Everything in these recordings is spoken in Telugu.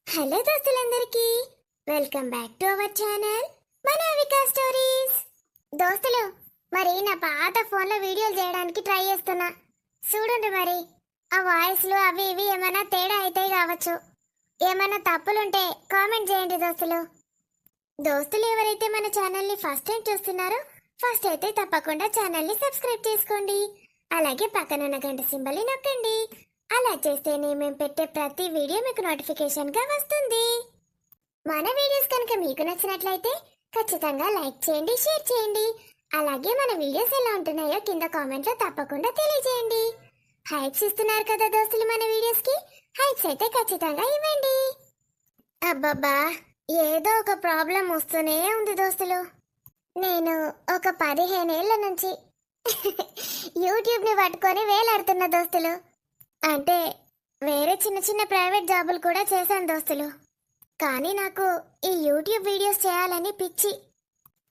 హలో దోస్తులందరికీ, welcome back to our channel మనావికా స్టోరీస్. దోస్తులు, మరి నా పాత ఫోన్లో వీడియోలు చేయడానికి ట్రై చేస్తున్నా. చూడండి, మరి ఆ వాయిస్లు అవి ఇవి ఏమైనా తేడా అయితే కావచ్చు. ఏమైనా తప్పులుంటే కామెంట్ చేయండి దోస్తులు. దోస్తులు ఎవరైతే మన ఛానల్ని ఫస్ట్ టైం చూస్తున్నారో ఫస్ట్ అయితే తప్పకుండా ఛానల్ని సబ్స్క్రైబ్ చేసుకోండి. అలాగే పక్కనున్న గంట సింబల్ని నొక్కండి. అలా చేస్తేనే మేము పెట్టే ప్రతి వీడియో మీకు నోటిఫికేషన్గా వస్తుంది. మన వీడియోస్ కనుక మీకు నచ్చినట్లయితే ఖచ్చితంగా లైక్ చేయండి, షేర్ చేయండి. అలాగే మన వీడియోస్ ఎలా ఉంటున్నాయో కింద కామెంట్లో తప్పకుండా తెలియజేయండి. హైప్స్ ఇస్తున్నారు కదా దోస్తులు మన వీడియోస్కి, హైప్స్ అయితే ఖచ్చితంగా ఇవ్వండి. అబ్బబ్బా, ఏదో ఒక ప్రాబ్లం వస్తూనే ఉంది దోస్తులు. నేను ఒక 15 ఏళ్ల నుంచి యూట్యూబ్ని పట్టుకొని వేలాడుతున్న దోస్తులు. అంటే వేరే చిన్న చిన్న ప్రైవేట్ జాబులు కూడా చేశాను దోస్తులు. కానీ నాకు ఈ యూట్యూబ్ వీడియోస్ చేయాలని పిచ్చి.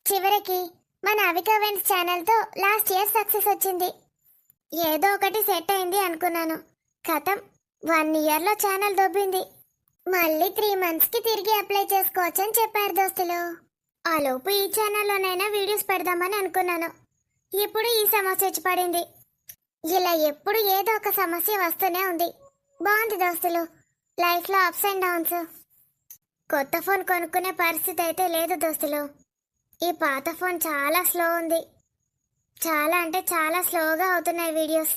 చివరికి మన అవికా వెంట్స్ ఛానల్తో లాస్ట్ ఇయర్ సక్సెస్ వచ్చింది. ఏదో ఒకటి సెట్ అయింది అనుకున్నాను. కథం 1 ఇయర్లో ఛానల్ దొబ్బింది. మళ్ళీ 3 మంత్స్కి తిరిగి అప్లై చేసుకోవచ్చని చెప్పారు దోస్తులు. ఆలోపు ఈ ఛానల్లోనైనా వీడియోస్ పెడదామని అనుకున్నాను. ఇప్పుడు ఈ సమస్య వచ్చి పడింది. ఇలా ఎప్పుడు ఏదో ఒక సమస్య వస్తూనే ఉంది. బాగుంది దోస్తులు, లైఫ్లో అప్స్ అండ్ డౌన్స్. కొత్త ఫోన్ కొనుక్కునే పరిస్థితి అయితే లేదు దోస్తులు. ఈ పాత ఫోన్ చాలా స్లో ఉంది. చాలా అంటే చాలా స్లోగా అవుతున్నాయి వీడియోస్.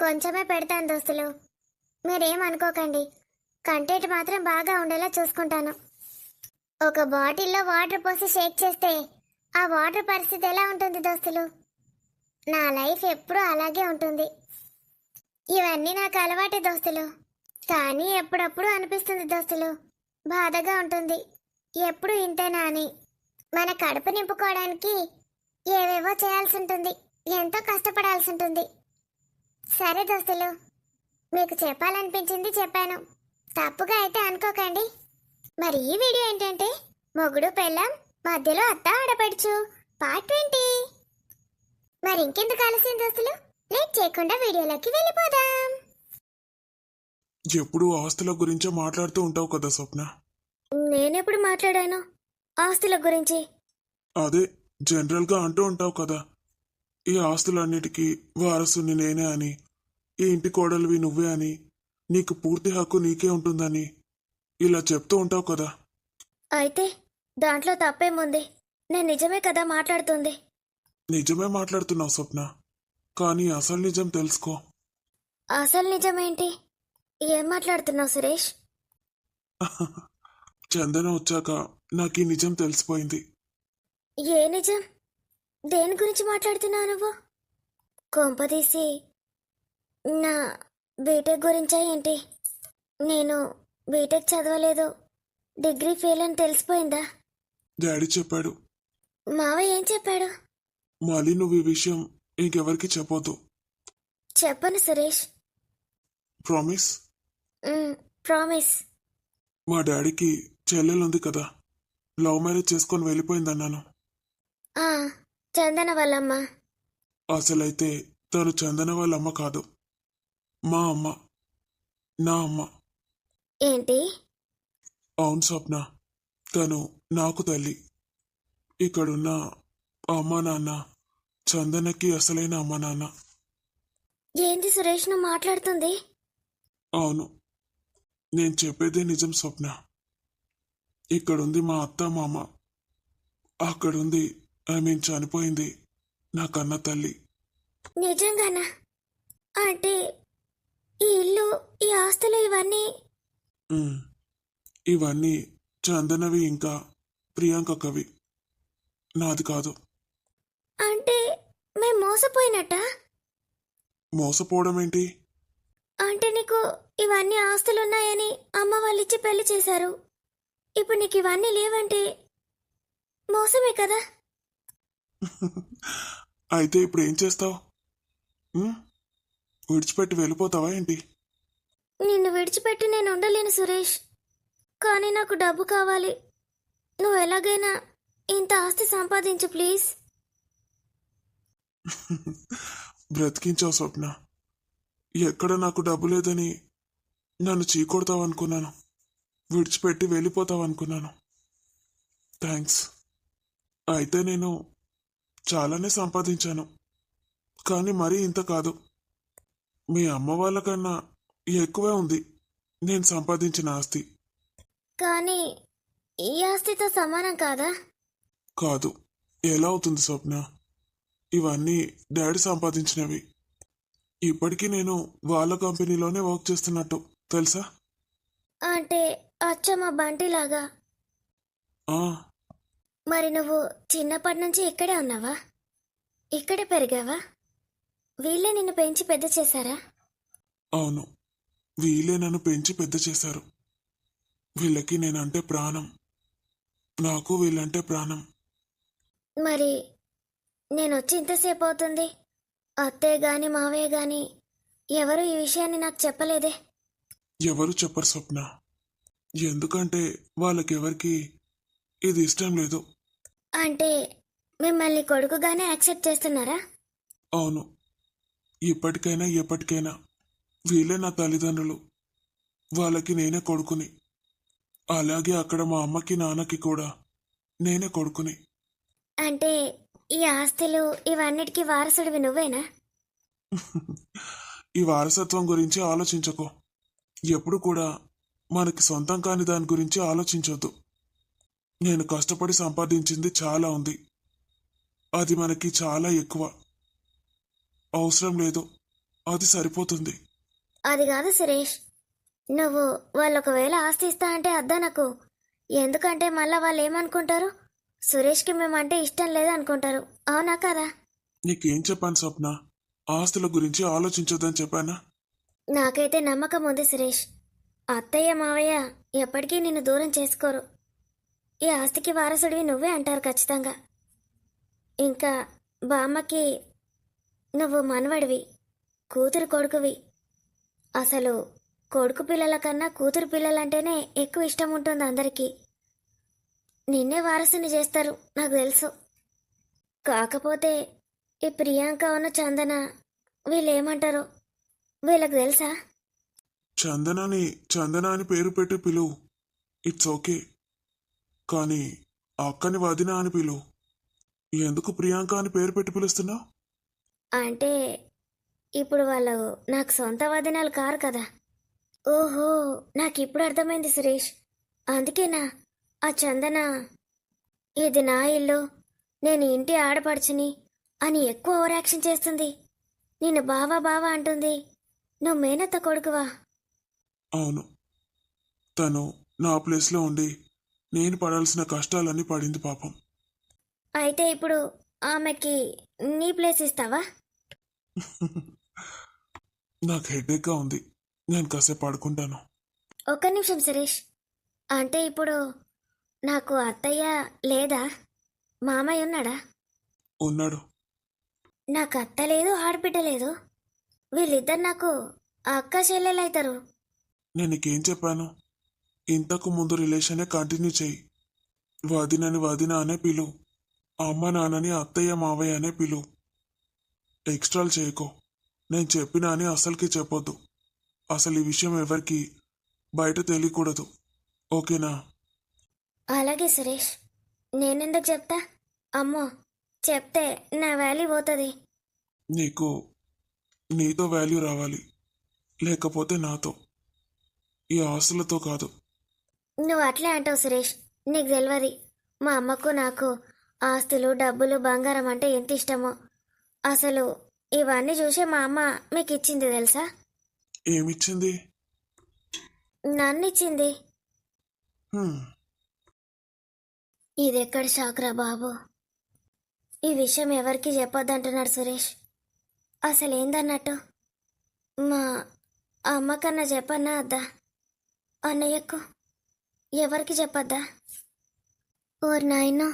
కొంచెమే పెడతాను దోస్తులు, మీరేమనుకోకండి. కంటెంట్ మాత్రం బాగా ఉండేలా చూసుకుంటాను. ఒక బాటిల్లో వాటర్ పోసి షేక్ చేస్తే ఆ వాటర్ పరిస్థితి ఎలా ఉంటుంది దోస్తులు? నా లైఫ్ ఎప్పుడూ అలాగే ఉంటుంది. ఇవన్నీ నాకు అలవాటే దోస్తులు. కానీ ఎప్పుడప్పుడు అనిపిస్తుంది దోస్తులు, బాధగా ఉంటుంది. ఎప్పుడు ఇంతేనా అని. మన కడుపు నింపుకోవడానికి ఏవేవో చేయాల్సి ఉంటుంది, ఎంతో కష్టపడాల్సి ఉంటుంది. సరే దోస్తులు, మీకు చెప్పాలనిపించింది చెప్పాను. తప్పుగా అయితే అనుకోకండి. మరి ఈ వీడియో ఏంటంటే మొగుడు పెళ్ళాం మధ్యలో అత్త ఆడపడుచు పార్ట్ 20. మరి ఇంకెందుకు ఆలస్యం దోస్తులు, లేట్ చేయకుండా వీడియోలోకి వెళ్ళిపోదాం. ఎప్పుడు ఆస్తుల గురించే మాట్లాడుతూ ఉంటావు కదా స్వప్న. నేనెప్పుడు మాట్లాడాను ఆస్తుల గురించి? అదే జనరల్గా అంటూ ఉంటావు కదా, ఈ ఆస్తులన్నిటికీ వారసుని నేనే అని, ఈ ఇంటి కోడలివి నువ్వే అని, నీకు పూర్తి హక్కు నీకే ఉంటుందని ఇలా చెప్తూ ఉంటావు కదా. అయితే దాంట్లో తప్పేముంది? నేను నిజమే కదా మాట్లాడుతుంది. నిజమే మాట్లాడుతున్నావు స్వప్న, కానీ అసలు నిజం తెలుసుకో. అసలు నిజమేంటి? ఏం మాట్లాడుతున్నావు సురేష్? చందన వచ్చాక నాకు ఈ నిజం తెలిసిపోయింది. ఏ నిజం? దేని గురించి మాట్లాడుతున్నావు నువ్వు? కొంపదీసి నా బీటెక్ గురించా ఏంటి? నేను బీటెక్ చదవలేదు, డిగ్రీ ఫెయిల్ అని తెలిసిపోయిందా? డాడీ చెప్పాడు. మావయ్య ఏం చెప్పాడు? మళ్ళీ నువ్వు ఈ విషయం ఇంకెవరికి చెప్పొద్దు. చెప్పను సురేష్. ప్రామిస్? ప్రామిస్. మా డాడీకి చెల్లెలుంది కదా, లవ్ మ్యారేజ్ చేసుకొని వెళ్ళిపోయిందన్నాను. చందన వాళ్ళమ్మ. అసలైతే తను చందన వాళ్ళ అమ్మ కాదు, మా అమ్మ, నా అమ్మ. ఏంటి? అవును స్వప్న, తను నాకు తల్లి. ఇక్కడున్న అమ్మ నాన్న చందనకి అసలైన అమ్మ నాన్న. ఏంటి సురేష్ నువ్వు మాట్లాడుతుంది? అవును, నేను చెప్పేదే నిజం స్వప్న. ఇక్కడుంది మా అత్త మామ, అక్కడుంది చనిపోయింది నా కన్న తల్లి. నిజంగానా? అంటే ఈ ఇల్లు, ఈ ఆస్తులు ఇవన్నీ ఇవన్నీ చందనవి ఇంకా ప్రియాంకవి, నాది కాదు. అంటే మేము మోసపోయినట్ట? మోసపోవడం ఏంటి? అంటే నీకు ఇవన్నీ ఆస్తులున్నాయని అమ్మ వాళ్ళు ఇచ్చి పెళ్లి చేశారు. ఇప్పుడు నీకు ఇవన్నీ లేవంటే మోసమే కదా? అయితే ఇప్పుడు ఏం చేస్తావు? విడిచిపెట్టి వెళ్ళిపోతావా ఏంటి? నిన్ను విడిచిపెట్టి నేను ఉండలేను సురేష్. కానీ నాకు డబ్బు కావాలి. నువ్వు ఎలాగైనా ఇంత ఆస్తి సంపాదించు ప్లీజ్. బ్రతికించావు స్వప్న. ఎక్కడ నాకు డబ్బు లేదని నన్ను చీకొడతావు అనుకున్నాను. విడిచిపెట్టి వెళ్ళిపోతావు అనుకున్నాను. థ్యాంక్స్. అయితే నేను చాలానే సంపాదించాను, కానీ మరీ ఇంత కాదు. మీ అమ్మ వాళ్ళకన్నా ఎక్కువే ఉంది నేను సంపాదించిన ఆస్తి. కానీ ఈ ఆస్తితో సమానం కాదా? కాదు. ఎలా అవుతుంది స్వప్న? ఇవన్నీ డాడీ సంపాదించినవి. ఇప్పటికీ నేను వాళ్ళ కంపెనీలోనే వర్క్ చేస్తున్నట్టు తెలుసా? అంటే అచ్చమ్మ బంటిలాగా. ఆ, మరి నువ్వు చిన్నప్పటి నుంచి ఇక్కడే ఉన్నావా? ఇక్కడే పెరిగావా? వీళ్ళే నిన్ను పెంచి పెద్ద చేశారా? అవును. వీళ్ళే నన్ను పెంచి పెద్ద చేశారు. వీళ్ళకి నేనంటే ప్రాణం. నాకు వీళ్ళంటే ప్రాణం. మరి నేను వచ్చి ఇంతసేపు అవుతుంది, అత్తయ్య గాని మావయ్య గాని ఎవరు ఈ విషయాన్ని నాకు చెప్పలేదే. ఎవరు చెప్పరు స్వప్న. ఎందుకంటే వాళ్ళకెవరికి ఇది ఇష్టం లేదు. అంటే మిమ్మల్ని కొడుకుగానే యాక్సెప్ట్ చేస్తున్నారా? అవును. ఇప్పటికైనా ఎప్పటికైనా వీళ్ళే నా తల్లిదండ్రులు. వాళ్ళకి నేనే కొడుకుని. అలాగే అక్కడ మా అమ్మకి నాన్నకి కూడా నేనే కొడుకుని. అంటే ఈ ఆస్తులు ఇవన్నిటికీ వారసుడివి నువ్వేనా? ఈ వారసత్వం గురించి ఆలోచించకు. ఎప్పుడు కూడా మనకి సొంతం కాని దాని గురించి ఆలోచించొద్దు. నేను కష్టపడి సంపాదించింది చాలా ఉంది. అది మనకి చాలా ఎక్కువ. అవసరం లేదు, అది సరిపోతుంది. అది కాదు సురేష్, నువ్వు వాళ్ళు ఒకవేళ ఆస్తి ఇస్తా అంటే అద్దా నాకు. ఎందుకంటే మళ్ళా వాళ్ళు ఏమనుకుంటారు? సురేష్కి మేమంటే ఇష్టం లేదనుకుంటారు. అవునా కదా? నీకేం చెప్పాను స్వప్న? ఆస్తుల గురించి ఆలోచించొద్దని చెప్పానా? నాకైతే నమ్మకం ఉంది సురేష్. అత్తయ్య మావయ్య ఎప్పటికీ నిన్ను దూరం చేసుకోరు. ఈ ఆస్తికి వారసుడివి నువ్వే అంటారు ఖచ్చితంగా. ఇంకా బామ్మకి నువ్వు మనవడివి, కూతురు కొడుకువి. అసలు కొడుకు పిల్లల కన్నా కూతురు పిల్లలంటేనే ఎక్కువ ఇష్టం ఉంటుంది అందరికీ. నిన్నే వారసుని చేస్తారు నాకు తెలుసు. కాకపోతే ఈ ప్రియాంక ఉన్న చందన వీళ్ళేమంటారో వీళ్ళకి తెలుసా? చందనాని చందన అని పేరు పెట్టి పిలువు. It's okay. కానీ అక్కని వదిన అని పిలువు. ఎందుకు ప్రియాంక అని పేరు పెట్టి పిలుస్తున్నావు? అంటే ఇప్పుడు వాళ్ళు నాకు సొంత వదినాలు కారు కదా. ఓహో, నాకు ఇప్పుడు అర్థమైంది సురేష్. అందుకేనా ఆ చందన ఇది నా ఇల్లు, నేను ఇంటి ఆడపడుచుని అని ఎక్కువ ఓవర్ యాక్షన్ చేస్తుంది. నిన్ను బావా బావా అంటుంది. నువ్వు మేనత్త కొడుకువా? అవును. తను నా ప్లేస్లో ఉండి నేను పడాల్సిన కష్టాలన్నీ పడింది పాపం. అయితే ఇప్పుడు ఆమెకి నీ ప్లేస్ ఇస్తావా? నాకు హెడేక్గా ఉంది. నేను కాసేపు పడుకుంటాను. ఒక్క నిమిషం సురేష్. అంటే ఇప్పుడు నాకు అత్తయ్య లేదా, మామయ్య ఉన్నాడా? ఉన్నాడు. నాకు అత్త లేదు, ఆడబిడ్డ లేదు. వీళ్ళిద్దరు నాకు అక్క చెల్లెలు అవుతారు. నేను నీకేం చెప్పాను? ఇంతకు ముందు రిలేషనే కంటిన్యూ చెయ్యి. వదినని వదిన అనే పిలు. అమ్మ నాన్నని అత్తయ్య మావయ్య అనే పిలు. ఎక్స్ట్రాలు చేయకో. నేను చెప్పినా అని అసలుకి చెప్పొద్దు. అసలు ఈ విషయం ఎవరికి బయట తెలియకూడదు. ఓకేనా? అలాగే సురేష్. నేనెందుకు చెప్తా? అమ్మో, చెప్తే నా వాల్యూ పోతుంది. నీకు నీతో వాల్యూ రావాలి, లేకపోతే నాతో. ఈ ఆస్తులతో కాదు. నువ్వు అట్లే అంటావు సురేష్. నీకు తెలియదు మా అమ్మకు నాకు ఆస్తులు డబ్బులు బంగారం అంటే ఎంత ఇష్టమో. అసలు ఇవన్నీ చూసి మా అమ్మ మీకు ఇచ్చింది తెలుసా? ఏమిచ్చింది? నన్ను ఇచ్చింది. హ్మ్. ఇదెక్కడ షాక్రా బాబు. ఈ విషయం ఎవరికి చెప్పొద్దంటున్నాడు సురేష్. అసలు ఏందన్నట్టు? మా అమ్మ కన్నా చెప్పన్నా అద్దా? అన్నయ్యకు ఎవరికి చెప్పొద్దా? ఓర్ నాయనో,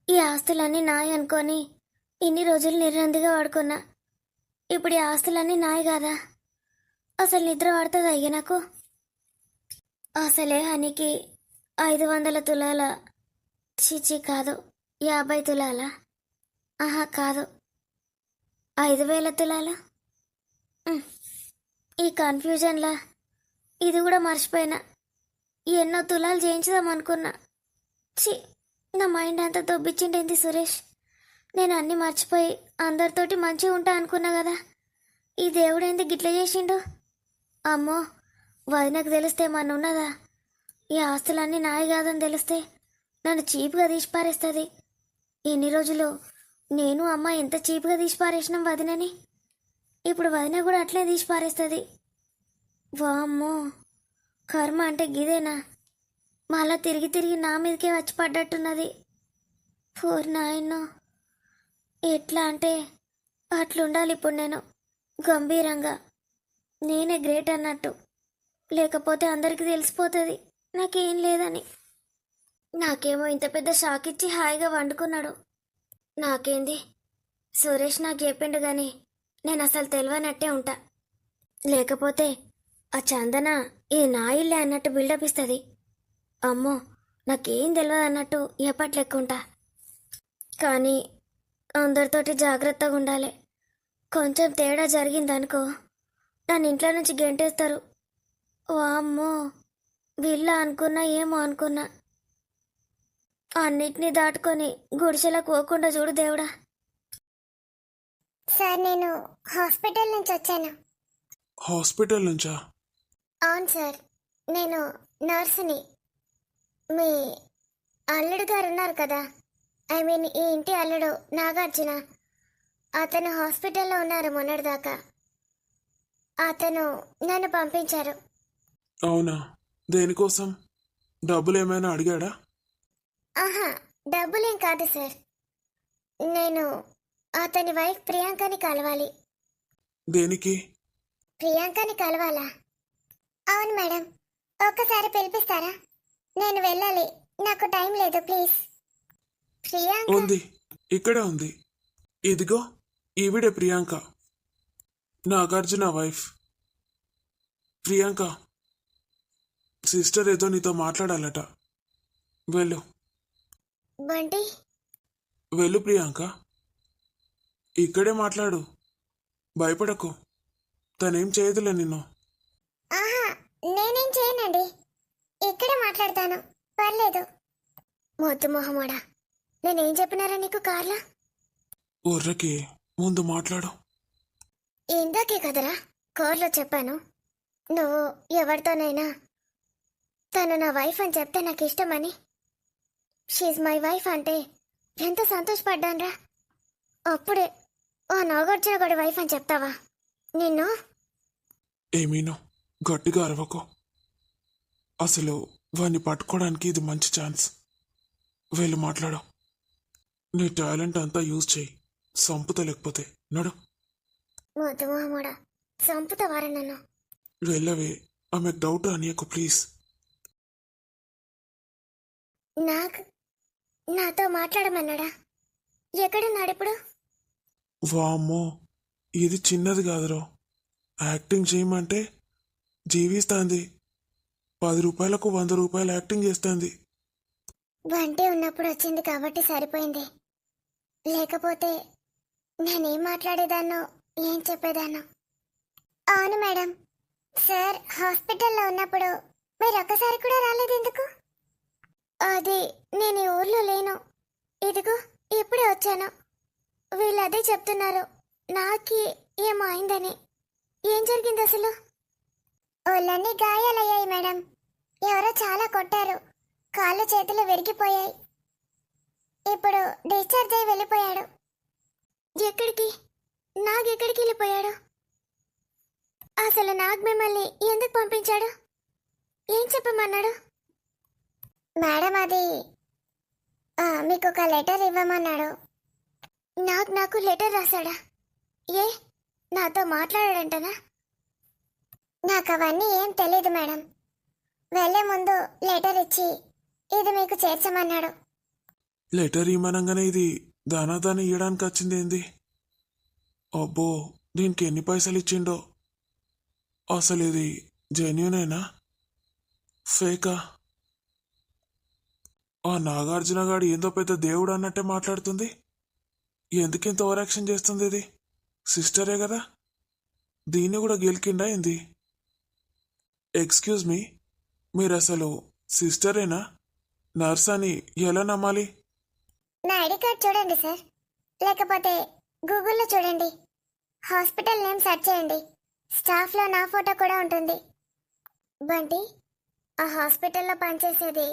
ఈ ఆస్తులన్నీ నాయి అనుకొని ఇన్ని రోజులు నిర్రందిగా వాడుకున్నా. ఇప్పుడు ఈ ఆస్తులన్నీ నాయి కాదా? అసలు నిద్ర పడుతుంది అయ్యా నాకు. అసలే హనికి 500 తులాల, చిచి కాదు 50 తులాల, ఆహా కాదు 5,000 తులాల. ఉమ్, ఈ కన్ఫ్యూజన్లా ఇది కూడా మర్చిపోయినా. ఎన్నో తులాలు చేయించుదాం అనుకున్నా. ఛీ, నా మైండ్ అంతా దొబ్బిచ్చిండేంది సురేష్. నేను అన్నీ మర్చిపోయి అందరితోటి మంచిగా ఉంటా అనుకున్నా కదా. ఈ దేవుడేంది గిట్ల చేసిండు? అమ్మో, వదినకు తెలిస్తే మన ఉన్నదా? ఈ ఆస్తులన్నీ నాయి కాదని తెలిస్తే నన్ను చీప్గా తీసి పారేస్తుంది. ఎన్ని రోజులు నేను అమ్మ ఎంత చీప్గా తీసి పారేసినాం వదినని. ఇప్పుడు వదిన కూడా అట్లే తీసి పారేస్తుంది. వామ్మో, కర్మ అంటే గిదేనా? మళ్ళా తిరిగి తిరిగి నా మీదకే వచ్చి పడ్డట్టున్నది. ఫోర్ నాయనో, ఎట్లా అంటే అట్లుండాలి ఇప్పుడు నేను, గంభీరంగా. నేనే గ్రేట్ అన్నట్టు. లేకపోతే అందరికీ తెలిసిపోతుంది నాకేం లేదని. నాకేమో ఇంత పెద్ద షాక్ ఇచ్చి హాయిగా వండుకున్నాడు. నాకేంది, సురేష్ నాకు చెప్పిండు కానీ నేను అసలు తెలియనట్టే ఉంటా. లేకపోతే ఆ చందన ఇది నా ఇల్లే అన్నట్టు బిల్డప్ ఇస్తుంది. అమ్మో, నాకేం తెలియదు అన్నట్టు ఎప్పట్లెక్కుంటా. కానీ అందరితోటి జాగ్రత్తగా ఉండాలి. కొంచెం తేడా జరిగిందనుకో నన్ను ఇంట్లో నుంచి గెంటేస్తారు. వామ్మో, వీళ్ళ అనుకున్నా ఏమో అనుకున్నా. అన్నిటినీ దాటుకొని గుడిసెలకు పోకుండా చూడు దేవుడా. సార్, నేను హాస్పిటల్ నుంచి వచ్చాను. హాస్పిటల్ నుంచా? అవును సార్, నేను నర్సుని. మీ అల్లుడు గారు ఉన్నారు కదా, ఐ మీన్ ఈ ఇంటి అల్లుడు నాగార్జున. అతను హాస్పిటల్లో ఉన్నారు మొన్నటిదాకా. అతను నన్ను పంపించారు. అవునా? దేనికోసం? డబ్బులు ఏమైనా అడిగాడా? ఆహా, డబ్బులేం కాదు సార్. నేను అతని వైఫ్ ప్రియాంకని కలవాలి. దేనికి? ప్రియాంకని కలవాలా? అవును మేడం, ఒక్కసారి పిలిపిస్తారా? నేను వెళ్ళాలి, నాకు టైం లేదు ప్లీజ్. ప్రియాంక ఉంది, ఇక్కడే ఉంది. ఇదిగో, ఈవిడే ప్రియాంక, నాగార్జున వైఫ్. ప్రియాంక, సిస్టర్ ఏదో నీతో మాట్లాడాలట. వెళ్ళు. బంటి, వెళ్ళు ప్రియాంక, ఇక్కడే మాట్లాడు. భయపడకు, తనేం చేయదులే నిన్ను. ఆహా, నేనేం చేయనండి, ఇక్కడే మాట్లాడతాను, పర్లేదు. మొద్దు మొహమోడా, నేనేం చెప్పినారా నీకు కార్లా? ఊర్రకి ముందు మాట్లాడు. ఇందాకే కదరా కార్లో చెప్పాను, నువ్వు ఎవరితోనైనా తను నా వైఫ్ అని చెప్తే నాకు ఇష్టమని. షీజ్ మై వైఫ్ అంటే ఎంత సంతోషపడ్డాన్రా. అప్పుడే ఓ నాగార్జున గడి వైఫ్ అని చెప్తావా? నిన్ను ఏమీనో గట్టిగా అరవకో. అసలు వాణ్ణి పట్టుకోవడానికి ఇది మంచి ఛాన్స్. వెళ్ళి మాట్లాడు. నీ టాలెంట్ అంతా యూజ్ చేయి, సంపుత లేకపోతే. నడు. మొద్దు మొహమోడా, చంపుతావారా నన్ను? వెళ్ళవే, ఆమెకు డౌట్ అనియకు ప్లీజ్. నాతో మాట్లాడమన్నాడా? ఎక్కడున్నాడు ఇప్పుడు? వామ్మో, ఇది చిన్నది కాదురో. యాక్టింగ్ చేయమంటే జీవిస్తాంది. 10 రూపాయలకు 100 రూపాయలు యాక్టింగ్ చేస్తుంది. బంటి ఉన్నప్పుడు వచ్చింది కాబట్టి సరిపోయింది. లేకపోతే నేనేం మాట్లాడేదాన్నో, ఏం చెప్పేదాన్నో. అవును మేడం, సార్ హాస్పిటల్లో ఉన్నప్పుడు మీరు ఒక్కసారి కూడా రాలేదు ఎందుకు? అది నేను ఈ ఊర్లో లేను, ఇదిగో ఇప్పుడే వచ్చాను. వీళ్ళు అదే చెప్తున్నారు, నాకి ఏమో అయిందని. ఏం జరిగింది అసలు? ఒళ్ళన్నీ గాయాలయ్యాయి మేడం, ఎవరో చాలా కొట్టారు, కాళ్ళు చేతులు విరిగిపోయాయి. ఇప్పుడు డిశ్చార్జ్ అయి వెళ్ళిపోయాడు. ఎక్కడికి? నాగెక్కడికి వెళ్ళిపోయాడు? అసలు నాగ్ మిమ్మల్ని ఎందుకు పంపించాడు? ఏం చెప్పమన్నాడు? మేడం, అది మీకు ఒక లెటర్ ఇవ్వమన్నాడు. నాకు లెటర్ రాశాడా? ఏ, నాతో మాట్లాడాడంటనా? నాకు అవన్నీ ఏం తెలీదు మేడం. వెళ్ళే ముందు లెటర్ ఇచ్చి ఇది మీకు చేర్చమన్నాడు. లెటర్ ఇమ్మనంగానే ఇది దానాదాని ఇవ్వడానికి వచ్చింది ఏంది? అబ్బో, దీనికి ఎన్ని పైసలు ఇచ్చిండో. అసలు ఇది జెన్యునేనా ఫేకా? ఆ నాగార్జున గాడు ఏందో పెద్ద దేవుడు అన్నట్టే మాట్లాడుతుంది. ఎందుకింత ఓవర్ యాక్షన్ చేస్తుంది? ఇది సిస్టరే కదా, దీన్ని కూడా గెలికిండా ఏంది? ఎక్స్క్యూజ్ మీ, మీరు అసలు సిస్టరేనా? నర్స్ అని ఎలా నమ్మాలి? నా ఐడి కార్డ్ చూడండి సార్, లేకపోతే గూగుల్లో చూడండి, హాస్పిటల్ నేమ్ సెర్చ్ చేయండి, స్టాఫ్లో నా ఫోటో కూడా ఉంటుంది. బంటి, ఆ హాస్పిటల్లో పనిచేసేది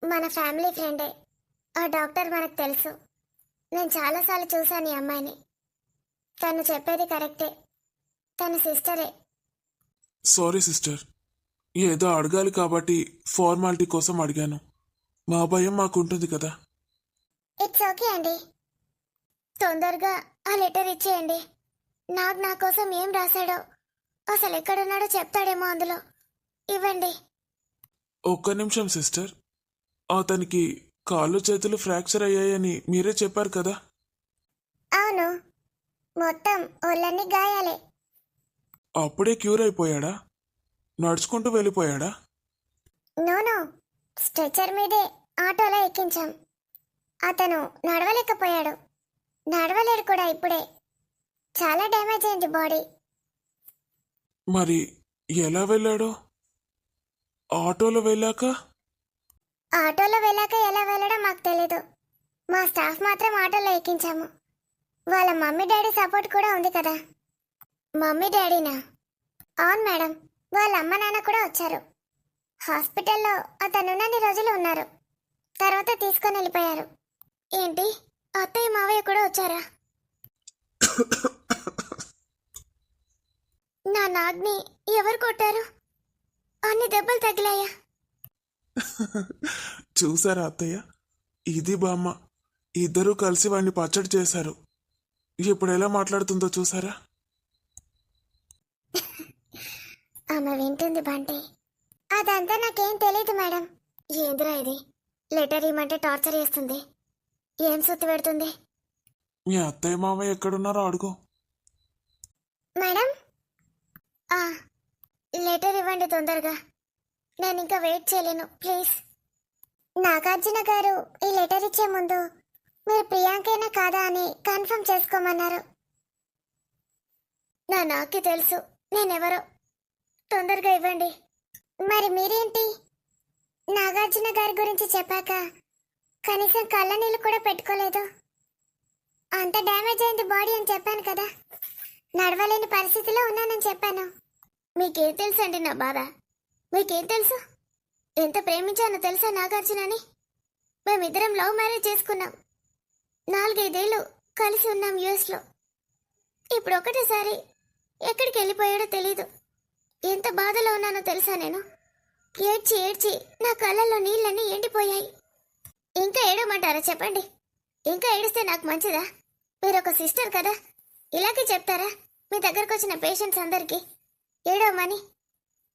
మన ఫ్యామిలీ ఫ్రెండే. ఆ డాక్టర్ మనకు తెలుసు. నేను చాలాసార్లు చూశాను ఈ అమ్మాయిని. తను చెప్పేది కరెక్టే, తన సిస్టరే. సారీ సిస్టర్, ఏదో అడగాలి కాబట్టి ఫార్మాలిటీ కోసం అడిగాను. మా భయం మాకుంటుంది కదా. ఇట్స్ ఓకే అండి. తొందరగా ఆ లెటర్ ఇచ్చేయండి. నా కోసం ఏం రాశాడో, అసలు ఎక్కడున్నాడో చెప్తాడేమో అందులో. ఇవ్వండి. ఒక్క నిమిషం సిస్టర్, అతనికి కాళ్ళు చేతులు ఫ్రాక్చర్ అయ్యాయని మీరే చెప్పారు కదా. అవును, మొత్తం ఒళ్ళన్నీ గాయాలే. అప్పుడే క్యూర్ అయిపోయాడా? నడుచుకుంటూ వెళ్ళిపోయాడా? నోనో, స్ట్రెచర్ మీదే ఆటోలో ఎక్కించాం. అతను నడవలేకపోయాడు, నడవలేడు కూడా ఇప్పుడే. చాలా డ్యామేజ్ అయింది బాడీ. మరి ఎలా వెళ్ళాడో? ఆటోలో వెళ్ళాక? ఆటోలో వెళ్ళాక ఎలా వెళ్ళడో మాకు తెలీదు. మా స్టాఫ్ మాత్రం ఆటోలో ఎక్కించాము. వాళ్ళ మమ్మీ డాడీ సపోర్ట్ కూడా ఉంది కదా. మమ్మీ డాడీనా? అవును మేడం, వాళ్ళ అమ్మ నాన్న కూడా వచ్చారు. హాస్పిటల్లో అతను ఉన్నన్ని రోజులు ఉన్నారు, తర్వాత తీసుకొని వెళ్ళిపోయారు. ఏంటి, అత్తయ్య మావయ్య కూడా వచ్చారా? నా నాగ్ని ఎవరు కొట్టారు? అన్ని దెబ్బలు తగిలాయా? చూసారా అత్తయ్య, ఇది బామ్మ, ఇద్దరూ కలిసి వాడిని పచ్చడి చేశారు. ఇప్పుడు ఎలా మాట్లాడుతుందో చూసారా? ఆమె వింటుంది బంటి. అదంతా నాకేం తెలీదు మేడం. ఏందిరా ఇది, లెటర్ ఇమ్మంటే టార్చర్ చేస్తుంది. ఏం సుత్తి పెడుతుంది? మీ అత్తయ్య మామయ్య ఎక్కడున్నారో అడుగు. మేడం, లెటర్ ఇవ్వండి తొందరగా. నేను ఇంకా వెయిట్ చేయలేను, ప్లీజ్. నాగార్జున గారు ఈ లెటర్ ఇచ్చే ముందు మీరు ప్రియాంకేనా కాదా అని కన్ఫర్మ్ చేసుకోమన్నారు. నాకే తెలుసు నేనెవరో. తొందరగా ఇవ్వండి. మరి మీరేంటి, నాగార్జున గారి గురించి చెప్పాక కనీసం కళ్ళ నీళ్ళు కూడా పెట్టుకోలేదు. అంత డ్యామేజ్ అయింది బాడీ అని చెప్పాను కదా, నడవలేని పరిస్థితిలో ఉన్నానని చెప్పాను. మీకేం తెలుసు అండి నా బాధ? మీకేం తెలుసు? ఎంత ప్రేమించానో తెలుసా నాగార్జునని? మేమిద్దరం లవ్ మ్యారేజ్ చేసుకున్నాం. 4-5 ఏళ్ళు కలిసి ఉన్నాం యుఎస్లో. ఇప్పుడు ఒకటేసారి ఎక్కడికి వెళ్ళిపోయాడో తెలీదు. ఎంత బాధలో ఉన్నానో తెలుసా నేను? ఏడ్చి ఏడ్చి నా కళ్ళల్లో నీళ్ళన్నీ ఎండిపోయాయి. ఇంకా ఏడమంటారా చెప్పండి? ఇంకా ఏడిస్తే నాకు మంచిదా? మీరు ఒక సిస్టర్ కదా, ఇలాగే చెప్తారా మీ దగ్గరకు వచ్చిన పేషెంట్స్ అందరికీ? ఏడవమని,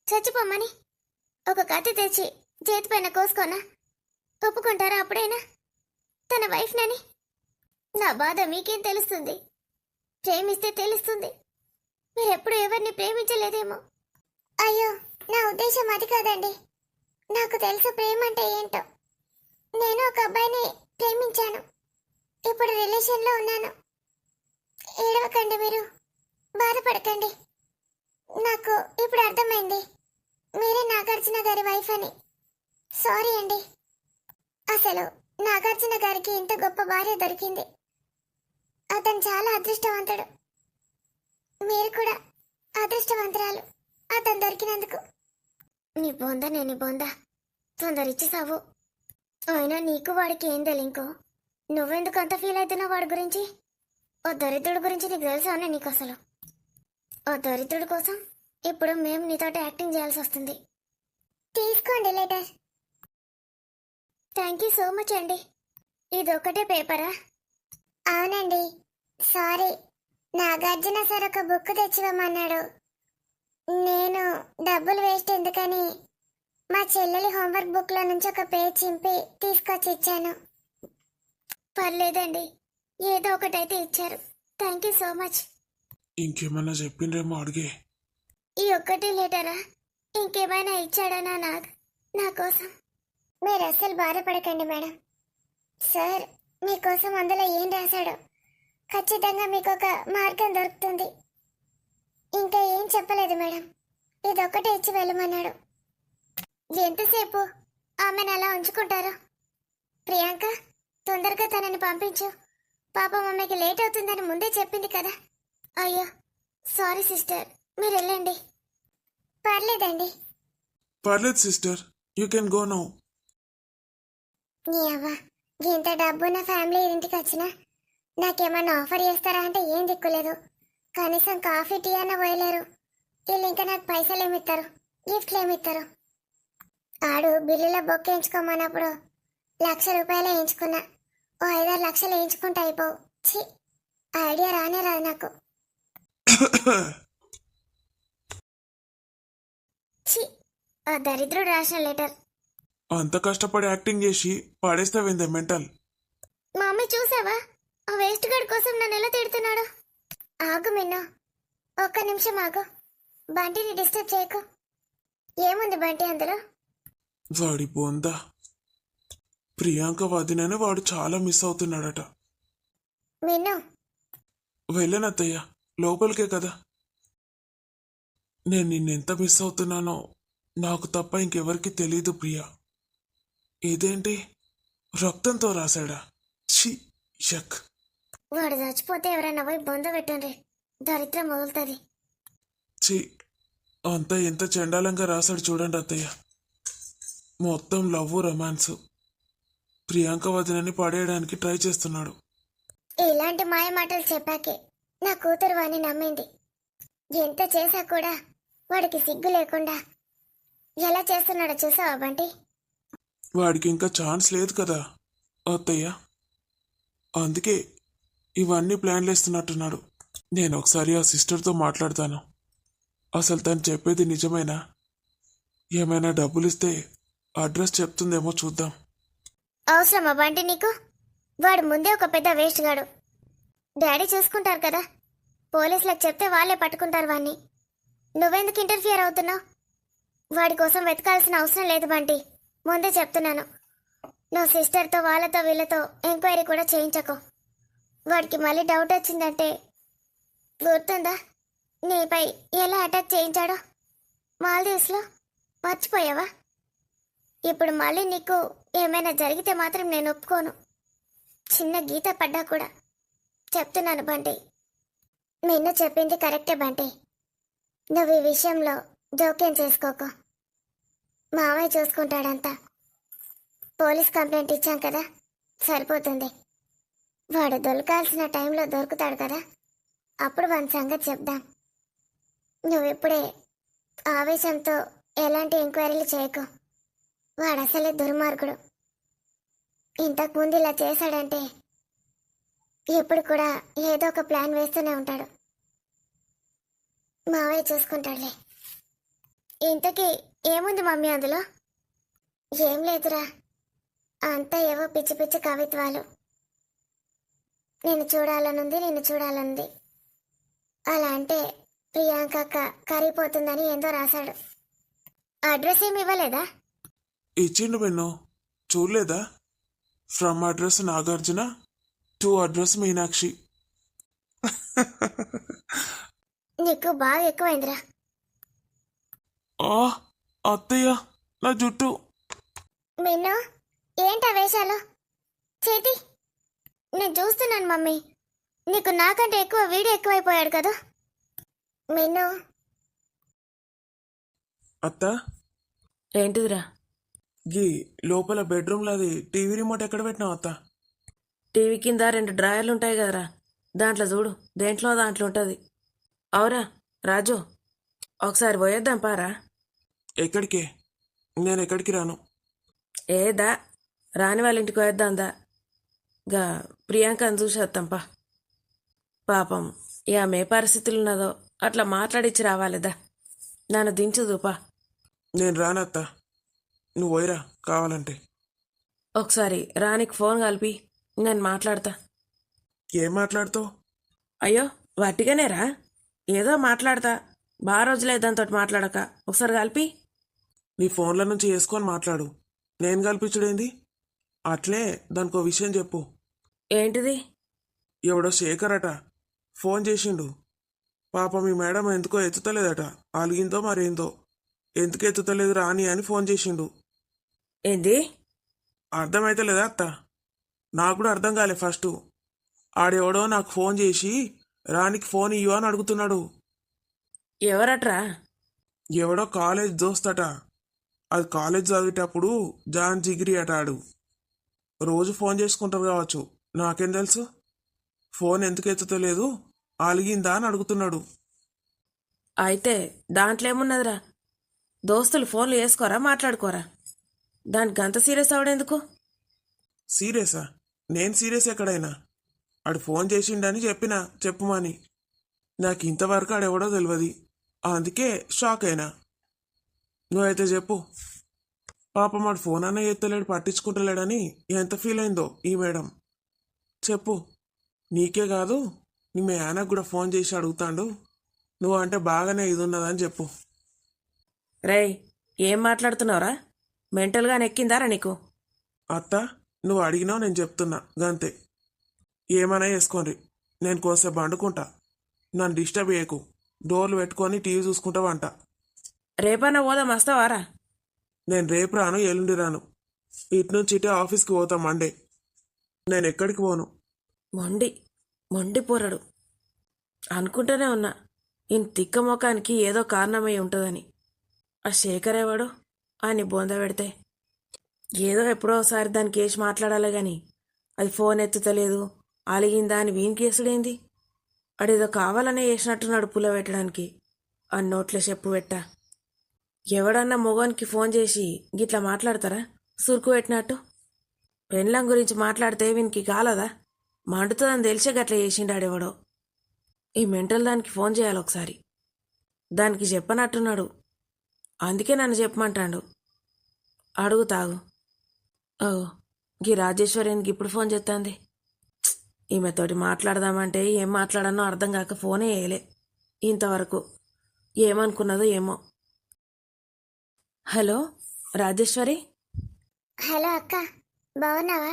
చచ్చిపోమని ఒక కత్తి తెచ్చి చేతిపైన కోసుకోనా? ఒప్పుకుంటారా అప్పుడైనా తన వైఫ్నని? నా బాధ మీకేం తెలుస్తుంది? ప్రేమిస్తే తెలుస్తుంది. మీరెప్పుడు ఎవరిని ప్రేమించలేదేమో. అయ్యో, నా ఉద్దేశం అది కాదండి. నాకు తెలుసు ప్రేమ అంటే ఏంటో. నేను ఒక అబ్బాయిని ప్రేమించాను, ఇప్పుడు రిలేషన్లో ఉన్నాను. ఏడవకండి, మీరు బాధపడకండి. నాకు ఇప్పుడు అర్థమైంది మీరే నాగార్జున గారి వైఫ్ అని. సారీ అండి. అసలు నాగార్జున గారికి ఇంత గొప్ప భార్య దొరికింది. అతను చాలా అదృష్టవంతుడు. మీరు కూడా అదృష్టవంతురాలు అతను దొరికినందుకు. నీ బొంద నేను బొంద, తొందరిచ్చి సావు. అయినా నీకు వాడికి ఏం తెలియకో, నువ్వెందుకు అంత ఫీల్ అవుతున్నావు వాడి గురించి? ఓ దరిద్రుడి గురించి నీకు తెలుసా అనే నీకు? అసలు ఓ దరిద్రుడి కోసం ఇప్పుడు మేము నీతోటి యాక్టింగ్ చేయాల్సి వస్తుంది. తీసుకోండి letter. Thank you so much అండి. ఇది ఒకటే పేపరా? అవునండి, సారీ. నాగార్జున సార్ ఒక బుక్ తెచ్చివ్వమన్నాడు. నేను డబ్బులు వేస్ట్ ఎందుకని మా చెల్లెలి హోంవర్క్ బుక్లో నుంచి ఒక పేజ్ చింపి తీసుకొచ్చి ఇచ్చాను. పర్లేదండి, ఏదో ఒకటైతే ఇచ్చారు. Thank you so much. ఇంకేమన్నా చెప్పిండ్రేమో అడిగే. ఈ ఒక్కటి లెటరా? ఇంకేమైనా ఇచ్చాడా నా కోసం? మీరు అస్సలు బాధపడకండి మేడం. సార్ మీకోసం అందులో ఏం రాశాడో ఖచ్చితంగా మీకు ఒక మార్గం దొరుకుతుంది. ఇంకా ఏం చెప్పలేదు మేడం, ఇదొక్కటే ఇచ్చి వెళ్ళమన్నాడు. ఎంతసేపు ఆమెను అలా ఉంచుకుంటారు? ప్రియాంక, తొందరగా తనని పంపించు. పాపం ఆమెకి లేట్ అవుతుందని ముందే చెప్పింది కదా. అయ్యో సారీ సిస్టర్, మీరు వెళ్ళండి. పర్లేదండి. పర్లేదు sister, you can go now. నీ అవ్వ, ఇంత డబ్బున్న ఫ్యామిలీ ఇంటికి వచ్చినా నాకేమన్నా ఆఫర్ చేస్తారా అంటే ఏం దిక్కులేదు. కనీసం కాఫీ టీ అన్న పోయలేరు. వీళ్ళు ఇంకా నాకు పైసలు ఏమిస్తారు, గిఫ్ట్లు ఏమిస్తారు? ఆడు బిల్లులో బొక్క వేయించుకోమన్నప్పుడు ₹1,00,000 వేయించుకున్నా. ఓ 5-6 లక్షలు వేయించుకుంటే అయిపోవు. ఛీ, ఐడియా రానే రాదు నాకు. ఛీ, ఆ దరిద్రుడు రాసిన లెటర్. అంత కష్టపడి యాక్టింగ్ చేసి పడేస్తావేందే మెంటల్. మా మమ్మీ చూసావా, ఆ వేస్ట్ గార్డ్ కోసం నన్ను ఎలా తిడుతున్నాడు? ఆగు మిన్ను, ఒక్క నిమిషం ఆగు. బంటిని డిస్టర్బ్ చేయకు. ఏముంది బంటి అందులో? వాడి బోందా, ప్రియాంక వదినని వాడు చాలా మిస్ అవుతున్నాడట. మిన్ను, వెళ్ళనత్తయ్య, లోపలికే కదా. నేను నిన్నెంత మిస్ అవుతున్నానో నాకు తప్ప ఇంకెవరికి తెలీదు ప్రియా. ఇదేంటి, రక్తంతో రాశాడా? ఛీ, షక్. వాడు చచ్చిపోతే ఎవరైనా పోయి బొంద పెట్టండి, దరిద్రం మొదలుతుంది. ఛీ, అంతా ఎంత చండాలంగా రాశాడు చూడండి అత్తయ్య. మొత్తం లవ్ రొమాన్స్. ప్రియాంక వదినని పడేయడానికి ట్రై చేస్తున్నాడు. ఇలాంటి మాయ మాటలు చెప్పాకే నా కూతురు వాడిని నమ్మింది. ఎంత చేశా కూడా వాడికి సిగ్గు లేకుండా ఎలా చేస్తున్నాడో చూసావా బంటి? వాడికి ఇంకా ఛాన్స్ లేదు కదా అత్తయ్య, అందుకే ఇవన్నీ ప్లాన్లు వేస్తున్నట్టున్నాడు. నేను ఒకసారి ఆ సిస్టర్తో మాట్లాడతాను. అసలు తను చెప్పేది నిజమేనా? ఏమైనా డబ్బులు ఇస్తే అడ్రస్ చెప్తుందేమో చూద్దాం. అవసరమా బంటి నీకు? వాడు ముందే ఒక పెద్ద వేస్ట్ గాడు. డాడీ చూసుకుంటారు కదా, పోలీసులకు చెప్తే వాళ్ళే పట్టుకుంటారు వాడిని. నువ్వెందుకు ఇంటర్ఫియర్ అవుతున్నావు? వాడి కోసం వెతకాల్సిన అవసరం లేదు బంటి, ముందే చెప్తున్నాను. నువ్వు సిస్టర్తో వాళ్ళతో వీళ్ళతో ఎంక్వైరీ కూడా చేయించకు. వాడికి మళ్ళీ డౌట్ వచ్చిందంటే, గుర్తుందా నీపై ఎలా అటాక్ చేయించాడో మాల్దీవ్స్లో? మర్చిపోయావా? ఇప్పుడు మళ్ళీ నీకు ఏమైనా జరిగితే మాత్రం నేను ఒప్పుకోను. చిన్న గీత పడ్డా కూడా. చెప్తున్నాను బంటి, నిన్ను చెప్పింది కరెక్టే బంటి. నువ్వు ఈ విషయంలో జోక్యం చేసుకోకు. మావయ్య చూసుకుంటాడంతా. పోలీస్ కంప్లైంట్ ఇచ్చాం కదా, సరిపోతుంది. వాడు దొరకాల్సిన టైంలో దొరుకుతాడు కదా, అప్పుడు వాని సంగతి చెప్దాం. నువ్విప్పుడే ఆవేశంతో ఎలాంటి ఎంక్వైరీలు చేయకు. వాడు అసలే దుర్మార్గుడు. ఇంతకుముందు ఇలా చేశాడంటే ఎప్పుడు కూడా ఏదో ఒక ప్లాన్ వేస్తూనే ఉంటాడు. మావయ్య చూసుకుంటాడులే. ఇంతకీ ఏముంది మమ్మీ అందులో? ఏం లేదురా, అంతా ఏవో పిచ్చి పిచ్చి కవిత్వాలు. నిన్ను చూడాలనుంది. అలా అంటే ప్రియాంక కరిగిపోతుందని ఏందో రాశాడు. అడ్రస్ ఏమి ఇవ్వలేదా? ఇచ్చిండు విన్ను, చూడలేదా? From address Nagarjuna to address Meenakshi. నీకు బాగా ఎక్కువైందిరా. ఆ అత్తయ్య, నా జుట్టు. మిన్ను, ఏంటా వేషాలు? చేతి నేను చూస్తున్నాను మమ్మీ, నీకు నాకంటే ఎక్కువ వీడియో ఎక్కువైపోయాడు కదా. మిన్ను, అత్త, ఏంటిదిరా? గీ లోపల బెడ్రూమ్లో అది టీవీ రిమోట్ ఎక్కడ పెట్టినావు అత్త? టీవీ కింద 2 డ్రాయర్లు ఉంటాయి కదరా, దాంట్లో చూడు, దాంట్లో ఉంటుంది. అవురా రాజు, ఒకసారి పోయేద్దాం పారా. ఎక్కడికి? నేను ఎక్కడికి రాను. ఏదా రాని వాళ్ళ ఇంటికి పోయేద్దాందా. గా ప్రియాంకను చూసి వస్తాంపా. పాపం ఆమె ఏ పరిస్థితులు ఉన్నదో అట్లా మాట్లాడిచ్చి రావాలిదా. నన్ను దించుదుపా. నేను రానత్త, నువ్వు పోయిరా కావాలంటే. ఒకసారి రానికి ఫోన్ కలిపి నేను మాట్లాడతా. ఏం మాట్లాడుతావు? అయ్యో వట్టిగానేరా, ఏదో మాట్లాడతా. బాగా రోజులే దాంతో మాట్లాడక, ఒకసారి కలిపి. నీ ఫోన్ల నుంచి వేసుకొని మాట్లాడు, నేను కల్పించుడేంది? అట్లే దానికో విషయం చెప్పు. ఏంటిది? ఎవడో శేఖర్ అట ఫోన్ చేసిండు. పాప మీ మేడం ఎందుకో ఎత్తుతలేదట, అలిగిందో మరేందో. ఎందుకు ఎత్తుతలేదు రాని అని ఫోన్ చేసిండు. ఏంది? అర్థమైతే లేదా అత్త? నాకు కూడా అర్థం కాలే ఫస్ట్. ఆడెవడో నాకు ఫోన్ చేసి రానికి ఫోన్ ఇయ్యు అని అడుగుతున్నాడు. ఎవరట్రా? ఎవడో కాలేజ్ దోస్తట. అది కాలేజ్ చదివేటప్పుడు జాన్ జిగిరి అట ఆడు. రోజు ఫోన్ చేసుకుంటారు కావచ్చు, నాకేం తెలుసు. ఫోన్ ఎందుకు ఎత్తుతలేదు, అలిగిందా అని అడుగుతున్నాడు. అయితే దాంట్లో ఏమున్నదిరా? దోస్తులు ఫోన్లు వేసుకోరా, మాట్లాడుకోరా? దానికి అంత సీరియస్ అవడెందుకు? సీరియసా? నేను సీరియస్ ఎక్కడైనా? ఆడు ఫోన్ చేసిండని చెప్పినా చెప్పుమని. నాకు ఇంతవరకు ఆడెవడో తెలియదు, అందుకే షాక్ అయినా. నువ్వైతే చెప్పు. పాపం ఆడు ఫోన్ అన్న ఎత్తలేడు, పట్టించుకుంటలేడని ఎంత ఫీల్ అయిందో ఈ మేడం. చెప్పు. నీకే కాదు, నీ మీ ఆయనకు కూడా ఫోన్ చేసి అడుగుతాండు. నువ్వు అంటే బాగానే ఇది ఉన్నదని చెప్పు. రేయ్, ఏం మాట్లాడుతున్నావురా? మెంటల్గా నెక్కిందారా నీకు? అత్త, నువ్వు అడిగినావు, నేను చెప్తున్నా గంతే. ఏమైనా వేసుకోండి, నేను కోసేపు వండుకుంటా. నన్ను డిస్టర్బ్ చేయకు. డోర్లు పెట్టుకొని టీవీ చూసుకుంటా వంట. రేపన్నా పోదాం, వస్తావారా? నేను రేపు రాను, ఎల్లుండి రాను. ఇటు నుంచి ఇటే ఆఫీస్కి పోతాం మండే. నేను ఎక్కడికి పోను. మొండి పోరాడు. అనుకుంటూనే ఉన్నా, ఈయన తిక్క మొఖానికి ఏదో కారణమై ఉంటుందని. ఆ శేఖరేవాడు అని బొంద పెడితే ఏదో ఎప్పుడో ఒకసారి దానికి వేసి మాట్లాడాలి గాని అది ఫోన్ ఎత్తుతలేదు, అలిగిందా అని వీని కేసుడేంది? అడేదో కావాలనే వేసినట్టున్నాడు పుల్ల పెట్టడానికి. ఆ నోట్ల చెప్పు పెట్టా. ఎవడన్నా మొగోనికి ఫోన్ చేసి గిట్లా మాట్లాడతారా సురుకు పెట్టినట్టు? పెండ్లం గురించి మాట్లాడితే వీనికి కాలదా? మండుతుందని తెలిసే గట్లా చేసిండాడెవడో. ఈ మెంటల్ దానికి ఫోన్ చేయాలి ఒకసారి. దానికి చెప్పనట్టున్నాడు, అందుకే నన్ను చెప్పమంటాడు. అడుగుతాగు. ఓ, గీ రాజేశ్వరికి ఇప్పుడు ఫోన్ చేస్తాంది. ఈమెతోటి మాట్లాడదామంటే ఏం మాట్లాడానో అర్థం కాక ఫోనే వేయలే ఇంతవరకు. ఏమనుకున్నదో ఏమో. హలో రాజేశ్వరి. హలో అక్క, బాగున్నావా?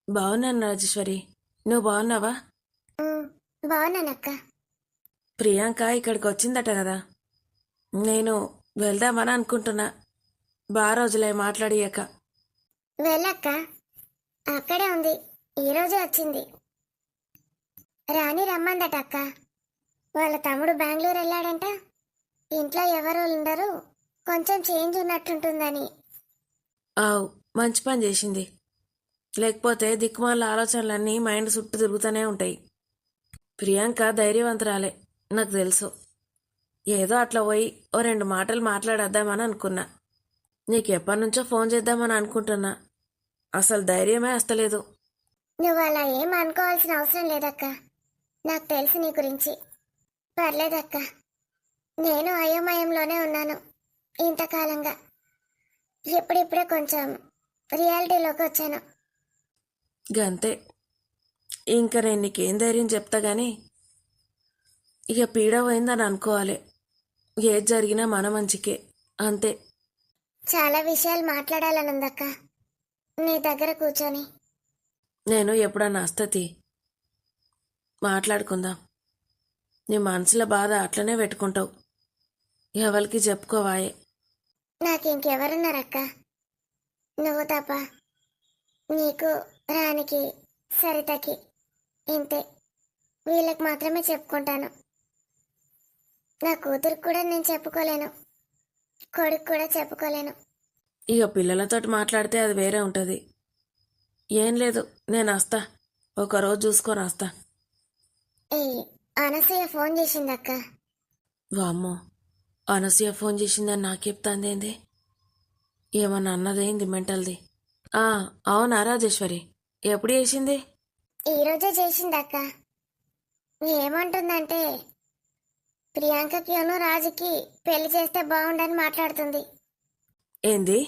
బాగున్నాను రాజేశ్వరి, నువ్వు బాగున్నావా? బాగున్నానక్క. ప్రియాంక ఇక్కడికి వచ్చిందట కదా, నేను వెళ్దామని అనుకుంటున్నా. బాగా రోజులై మాట్లాడియాక. వెళ్ళక్క, అక్కడే ఉంది, ఈరోజే వచ్చింది. రాణి రమ్మందట అక్క. వాళ్ళ తమ్ముడు బెంగళూరు వెళ్ళాడంట. ఇంట్లో ఎవరు ఉండరు, కొంచెం చేంజ్ ఉన్నట్టుంటుందని. ఆవు, మంచి పని చేసింది. లేకపోతే దిక్కుమాల ఆలోచనలన్నీ మైండ్ చుట్టూ తిరుగుతూనే ఉంటాయి. ప్రియాంక ధైర్యవంతురాలే, నాకు తెలుసు. ఏదో అట్లా పోయి ఓ 2 మాటలు మాట్లాడేద్దామని అనుకున్నా. నీకు ఎప్పటి నుంచో ఫోన్ చేద్దామని అనుకుంటున్నా, అసలు ధైర్యమే వస్తలేదు. నువ్వు అలా ఏం అనుకోవాల్సిన అవసరం లేదక్క. నాకు తెలుసు నీ గురించి. పర్లేదక్క, నేను అయోమయంలోనే ఉన్నాను ఇంతకాలంగా. ఇప్పుడిప్పుడే కొంచెం రియాలిటీలోకి వచ్చాను. గంతే. ఇంకా నేను నీకేం ధైర్యం చెప్తా గానీ ఇక పీడ పోయిందని అనుకోవాలి. ఏది జరిగినా మన మంచికే, అంతే. చాలా విషయాలు మాట్లాడాలనుందక్క నీ దగ్గర కూర్చొని. నేను ఎప్పుడన్నా వస్తతి, మాట్లాడుకుందాం. నీ మనసులో బాధ అట్లనే పెట్టుకుంటావు, ఎవరికి చెప్పుకోవాయే. నాకు ఇంకెవరున్నారక్క? నువ్వు తప్ప. నీకు, రానికి, సరితకి, ఇంతే. వీళ్ళకి మాత్రమే చెప్పుకుంటాను. నా కూతురికి కూడా నేను చెప్పుకోలేను, కొడుకు కూడా చెప్పుకోలేను. ఇక పిల్లలతోటి మాట్లాడితే అది వేరే ఉంటుంది. ఏం లేదు, నేను వస్తా, ఒకరోజు చూసుకొని వస్తా. ఈ అనసూయ ఫోన్ చేసిందక్క. వామ్మో, అనసూయ ఫోన్ చేసిందని నాకు చెప్తాందేంది? ఏమన్నా అన్నదేంది మెంటల్ది? అవునా రాజేశ్వరి, ఎప్పుడు చేసింది? ఈరోజే చేసిందక్క. ఏమంటుందంటే ప్రియాంకకిను రాజుకి పెళ్లి చేస్తే బాగుండని మాట్లాడుతుంది. ఏంది?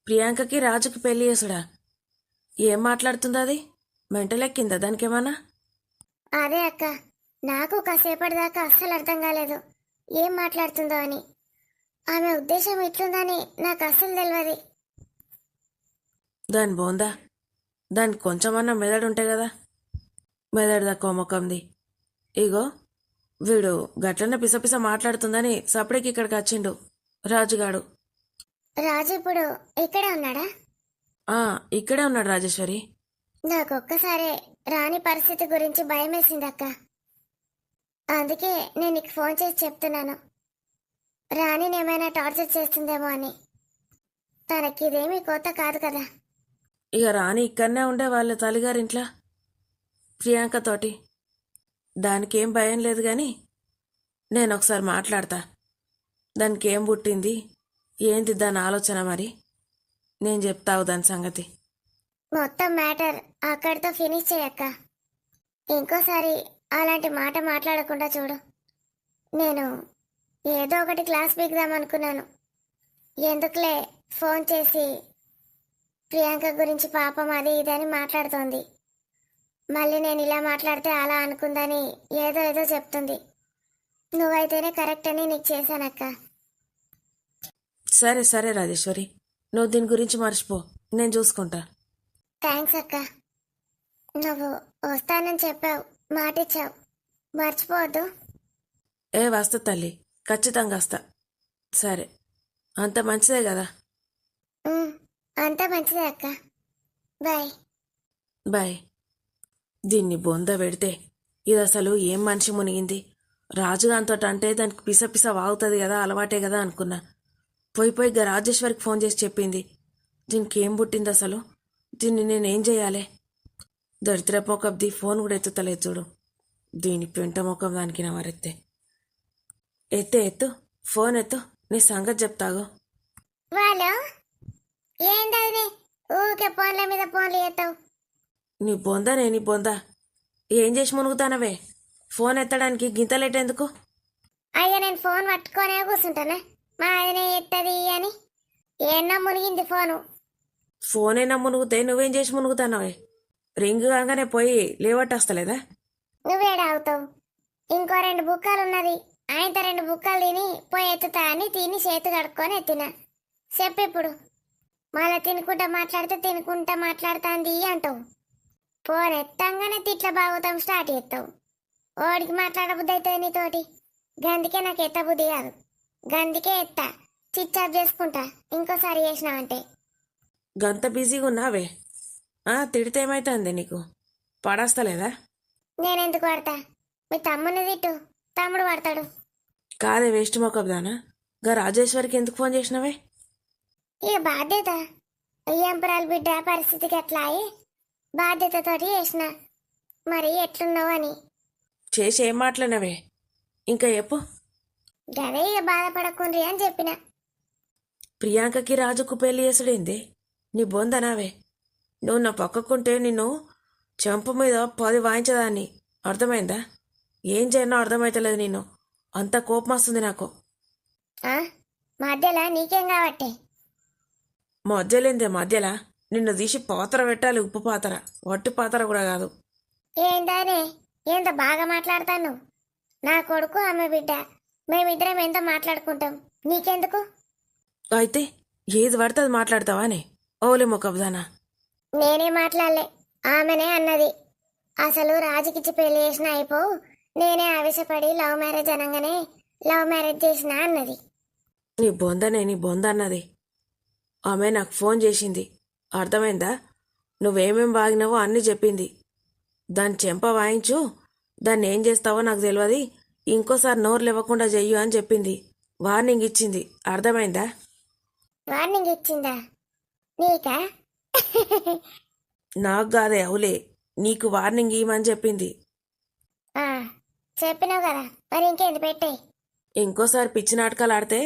ప్రియాంకకి రాజుకి పెళ్లి చేసుడా? ఏం మాట్లాడుతుంది అది? మెంటలెక్కిందా దానికేమన్నా? అదే అక్క, నాకు కాసేపటిదాకా అస్సలు అర్థం కాలేదు ఏం మాట్లాడుతుందో అని. ఆమె ఉద్దేశం ఇట్లుందని నాకు అస్సలు తెలియదు. దాని బోందా, దానికి కొంచెమన్నా మెదడుంటే కదా. మెదడు తక్కువ ముఖంది. ఇగో వీడు గట్లనే పిసపిస మాట్లాడుతుందని సపరేకి ఇక్కడికి వచ్చిండు రాజుగాడు. రాజు ఇప్పుడు ఇక్కడే ఉన్నాడా? ఆ, ఇక్కడే ఉన్నాడు రాజేశ్వరి. నాకు ఒక్కసారే రాని పరిస్థితి గురించి భయం వేసింది అక్క. అందుకే నేను నీకు ఫోన్ చేసి చెప్తున్నాను, రాణిని ఏమైనా టార్చర్ చేస్తుందేమో అని. తనకి ఇదేమీ కొత్త కాదు కదా. ఇక రాణి ఇక్కడనే ఉండే వాళ్ళ తల్లిగారింట్లో ప్రియాంకతోటి. దానికి ఏం భయం లేదు కానీ నేను ఒకసారి మాట్లాడతా. దానికి ఏం పుట్టింది ఏంది దాని ఆలోచన మరి నేను చెప్తావు దాని సంగతి. మొత్తం మ్యాటర్ అక్కడితో ఫినిష్ చేయక్క. ఇంకోసారి అలాంటి మాట మాట్లాడకుండా చూడు. నేను ఏదో ఒకటి క్లాస్ పీకుదాం అనుకున్నాను. ఎందుకులే ఫోన్ చేసి ప్రియాంక గురించి పాపం అది ఇదని మాట్లాడుతోంది. మళ్ళీ నేను ఇలా మాట్లాడితే అలా అనుకుందని ఏదో ఏదో చెప్తుంది. నువ్వైతేనే కరెక్ట్ అని నీకు చేశానక్క. సరే సరే రాజేశ్వరి, నువ్వు దీని గురించి మర్చిపో, నేను చూసుకుంటా. థ్యాంక్స్ అక్క. నువ్వు వస్తానని చెప్పావు, మాటిచ్చావు, మర్చిపోవద్దు. వస్తా తల్లి, ఖచ్చితంగా వస్తా. సరే, అంత మంచిదే కదా. అంతా మంచిదే అక్క. బాయ్. బాయ్. దీన్ని బొంద పెడితే ఇది అసలు ఏం మనిషి మునిగింది. రాజుగాంతో అంటే దానికి పిస పిస వాగుతుంది కదా, అలవాటే కదా అనుకున్నా. పోయి రాజేశ్వరికి ఫోన్ చేసి చెప్పింది. దీనికి ఏం పుట్టింది అసలు? దీన్ని నేనేం చేయాలి? దరిద్ర మొక్కది ఫోన్ కూడా ఎత్తుతలేదు చూడు. దీని పెంట మొక్కం దానికి నా మరెత్తే. ఎత్తు ఫోన్ ఎత్తు, నీ సంగతి చెప్తాగు. వాళ్ళు ఏంటది ఊకే ఫోన్ల మీద ఫోన్లు చేస్తావు? నీ బొంద ఏం చేసి మునుగుతానవే? ఫోన్ ఎత్తడానికి గింతలేటెందుకు? అయ్యా నేను ఫోన్ పట్టుకొనే కూర్చుంటానా? మా ఆయనే ఎత్తది అని ఏమన్నా మునిగింది ఫోను. ఫోనేనా మునుగుతే నువ్వేం చేసి మునుగుతానవే? రింగ్ కాగానే పోయి లేవట్టొస్తలేదా? నువ్వేడా అవుతావు? ఇంకో 2 బుక్కలు ఉన్నది, ఆయనతో 2 బుక్కలు తిని పోయి ఎత్తుతా అని తిని చేతు కడుక్కొని ఎత్తిన. చెప్పిప్పుడు మళ్ళా తినుకుంటా మాట్లాడుతాంది అంటావు. ఫోన్ ఎత్తంగానే తిట్ల బాగుతాం స్టార్ట్ చేస్తావు. ఓడికి మాట్లాడబుద్ధి అవుతుంది నీతోటి. గందికే నాకు ఎత్త బుద్ధి కాదు. గందికే ఎత్తా, చిచ్చాప్ చేసుకుంటా ఇంకోసారి చేసినావంటే. గంత బిజీగా ఉన్నావే? తిడితే ఏమైతుంది నీకు? పడస్తలేదా? నేనెందుకు పడతా? మీ తమ్ముని తిట్టు, తమ్ముడు పడతాడు. కాదే వేస్ట్ మొక్కదానా, గా రాజేశ్వరికి ఎందుకు ఫోన్ చేసినావే? ఇక బాధ్యత, అయ్యంపురాలు బిడ్డ పరిస్థితికి ఎట్లా అయి బాధ్యతతోటి చేసిన. మరి ఎట్లున్నావు అని. చేసి ఏం మాట్లాడినవే? ఇంకా చెప్పు. గదే ఇక బాధపడకుండ్రి అని చెప్పిన. ప్రియాంకకి రాజుకు పెళ్లి చేసుడేంది? నీ బొందనావే? నువ్వు నా పక్కకుంటే నిన్ను చెంప మీద 10 వాయించదాన్ని, అర్థమైందా? ఏం చేయనో అర్థమైతలేదు. నేను అంత కోపం వస్తుంది నాకు. మధ్యలో నీకేం కాబట్టి? మధ్యలా నిన్ను తీసి పాత్ర పెట్టాలి, ఉప్పు పాత్ర, వట్టి పాత్ర కూడా కాదు. ఏందానే ఎంత బాగా మాట్లాడతాను? నా కొడుకు ఆమె బిడ్డ, మేమిద్దరం ఎంతో మాట్లాడుకుంటాం, నీకెందుకు? అయితే ఏది పడితే అది మాట్లాడతావానే? ఓలే మొక్కబ్దానా. నేనే మాట్లాడలే, ఆమెనే అన్నది. అసలు రాజుకిచ్చి పెళ్లి చేసిన అయిపోవు, నేనే ఆవేశపడి లవ్ మ్యారేజ్ అనగానే లవ్ మ్యారేజ్ చేసిన అన్నది. నీ బొంద అన్నది. ఆమె నాకు ఫోన్ చేసింది, అర్థమైందా? నువ్వేమేం బాగినావో అన్నీ చెప్పింది. దాని చెంప వాయించు, దాన్ని ఏం చేస్తావో నాకు తెలియదు, ఇంకోసారి నోరు లేవకుండా చెయ్యు అని చెప్పింది. వార్నింగ్ ఇచ్చింది, అర్థమైందా? వార్నింగ్ ఇచ్చిందా? నీకా? నాకు కాదే అవులే, నీకు వార్నింగ్ ఇవ్వమని చెప్పింది. చెప్పినావు కదా, మరి ఇంకేంది పెట్టే. ఇంకోసారి పిచ్చి నాటకాలు ఆడితే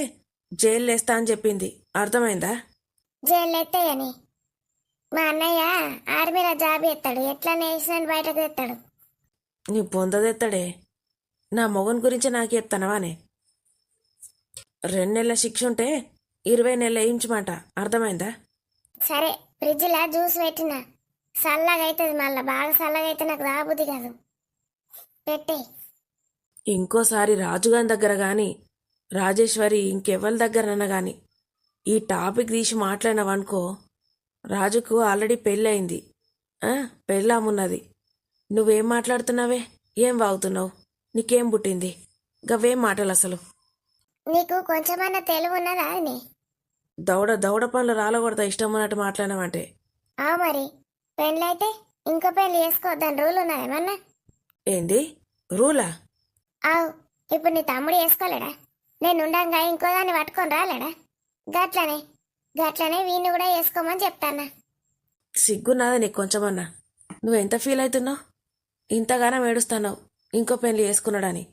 జైలు వేస్తా అని చెప్పింది, అర్థమైందా? జైలు ఎత్తాయని మా అన్నయ్య ఆర్మీలో జాబ్ ఎత్తాడు, ఎట్లా నేషన్ బయటకు ఎత్తాడు. నీ పొందదెత్తాడే? నా మొగన్ గురించి నాకు చెప్తానవానే? 2 నెలల శిక్ష ఉంటే 20 నెలలు వేయించమంట, అర్థమైందా? సరే, ఫ్రిడ్జ్లో జ్యూస్ పెట్టినా చల్లగా అవుతుంది, మళ్ళీ బాగా చల్లగా అయితే నాకు రాబుద్ది కాదు, పెట్టే. ఇంకోసారి రాజుగాని దగ్గర కానీ రాజేశ్వరి ఇంకెవరి దగ్గరనన్నా కానీ ఈ టాపిక్ తీసి మాట్లాడినావనుకో, రాజుకు ఆల్రెడీ పెళ్ళయింది, పెళ్ళామున్నది. నువ్వేం మాట్లాడుతున్నావే? ఏం వాగుతున్నావు? నీకేం పుట్టింది? గవేం మాటలు అసలు? నీకు కొంచెమన్నా తెలివి ఉన్నదా అని? దౌడ దౌడ పనులు రాలకూడదా ఇష్టం ఉన్నట్టు మాట్లాడమంటే. ఆ మరి పెళ్ళైతే ఇంకో పెళ్లి చేసుకోవద్దని రూల్ ఉన్నదేమన్నా? ఏంది రూలా? ఆవు, ఇప్పుడు నీ తమ్ముడు చేసుకోలేడా? నేను ఉండంగా ఇంకో దాన్ని పట్టుకొని రాలేడా? గట్లనే గట్లనే వీణ్ణి కూడా చేసుకోమని చెప్తానా. సిగ్గున్నదా నీకు కొంచెమన్నా? నువ్వెంత ఫీల్ అవుతున్నావు? ఇంతగానం ఏడుస్తున్నావు ఇంకో పెళ్లి చేసుకున్నాడని.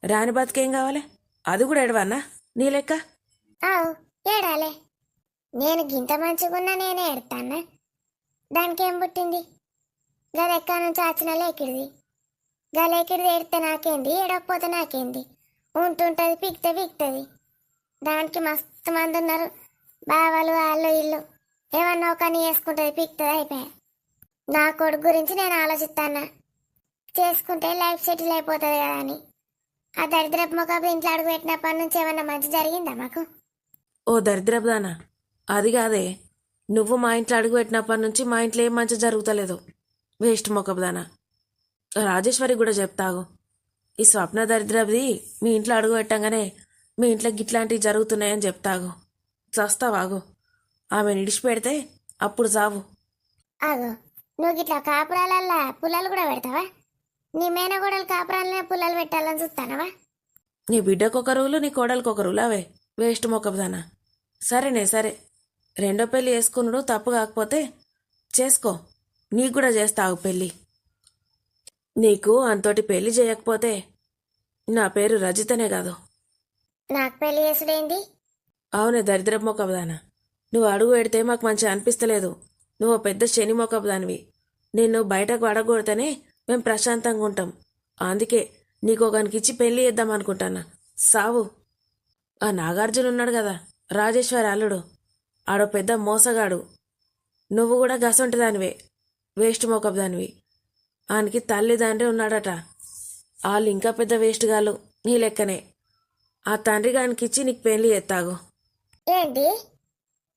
రాని బతికేం కావాలి? అది కూడా ఏడవన్నా నీ లెక్క? ఆవు, ఏడాలే. నేను గింత మంచిగున్నా నేనే ఎడతానా? దానికేం పుట్టింది? గదెక్క నుంచి వచ్చిన లేకిడిది. గలేకిడిది ఏడితే నాకేంది, ఏడకపోతే నాకేంది? ఉంటుంటది, పిక్తుంది. దానికి మస్తు మంది ఉన్నారు, బావలు వాళ్ళు ఇల్లు. ఏమన్నా ఒక అని చేసుకుంటుంది, పిక్తుంది, అయిపోయా. నా కొడుకు గురించి నేను ఆలోచిస్తానా, చేసుకుంటే లైఫ్ సెటిల్ అయిపోతుంది కదా అని. ఆ దరిద్రపు మొక్కపు ఇంట్లో అడుగు పెట్టినప్పటి నుంచి ఏమన్నా మంచి జరిగిందా మాకు? ఓ దరిద్రపుదానా, అది కాదే. నువ్వు మా ఇంట్లో అడుగు పెట్టినప్పటి నుంచి మా ఇంట్లో ఏం మంచి జరుగుతలేదు. వేస్ట్ మొక్కపుదానా. రాజేశ్వరి కూడా చెప్తాగు. ఈ స్వప్న దరిద్రపుది మీ ఇంట్లో అడుగు పెట్టంగానే మీ ఇంట్లో గిట్లాంటివి జరుగుతున్నాయని చెప్తాగు. చస్తావాగు. ఆమె నిడిచిపెడితే అప్పుడు చావు. ఆగో, నువ్వు గిట్లా కాపురాలల్లా పుల్లలు కూడా పెడతావా? నీ మేనగోడలు కాపురాలనే పుల్లలు పెట్టాలని చూస్తానవా? నీ బిడ్డకొక రూలు, నీ కోడలికొక రూలు. అవే వేస్ట్ మొక్కపుదానా. సరేనే సరే, రెండో పెళ్ళి చేసుకున్నాడు తప్పు కాకపోతే చేసుకో. నీకు కూడా చేస్తావు పెళ్ళి. నీకు అంతోటి పెళ్లి చేయకపోతే నా పేరు రజితనే కాదు. నాకు పెళ్లి చేసుడేంది? అవునే దరిద్రపు మొక్కపుదానా. నువ్వు అడుగు పెడితే మాకు మంచిగా అనిపిస్తలేదు. నువ్వు పెద్ద శని మొక్కపుదానివి. నిన్ను బయటకు పడగొడితేనే మేము ప్రశాంతంగా ఉంటాం. అందుకే నీకు ఒకనికిచ్చి పెళ్లి చేద్దాం అనుకుంటానా. సావు. ఆ నాగార్జున ఉన్నాడు కదా, రాజేశ్వరి అల్లుడు. ఆడో పెద్ద మోసగాడు. నువ్వు కూడా గసొంటిదానివే, వేస్ట్ మొక్కపుదానివి. ఆయనకి తల్లిదండ్రి ఉన్నాడట. వాళ్ళు ఇంకా పెద్ద వేస్ట్ గాళ్ళు నీ లెక్కనే. ఆ తండ్రి గానికిచ్చి నీకు పెళ్లి చేస్తాగు. ఏంటి?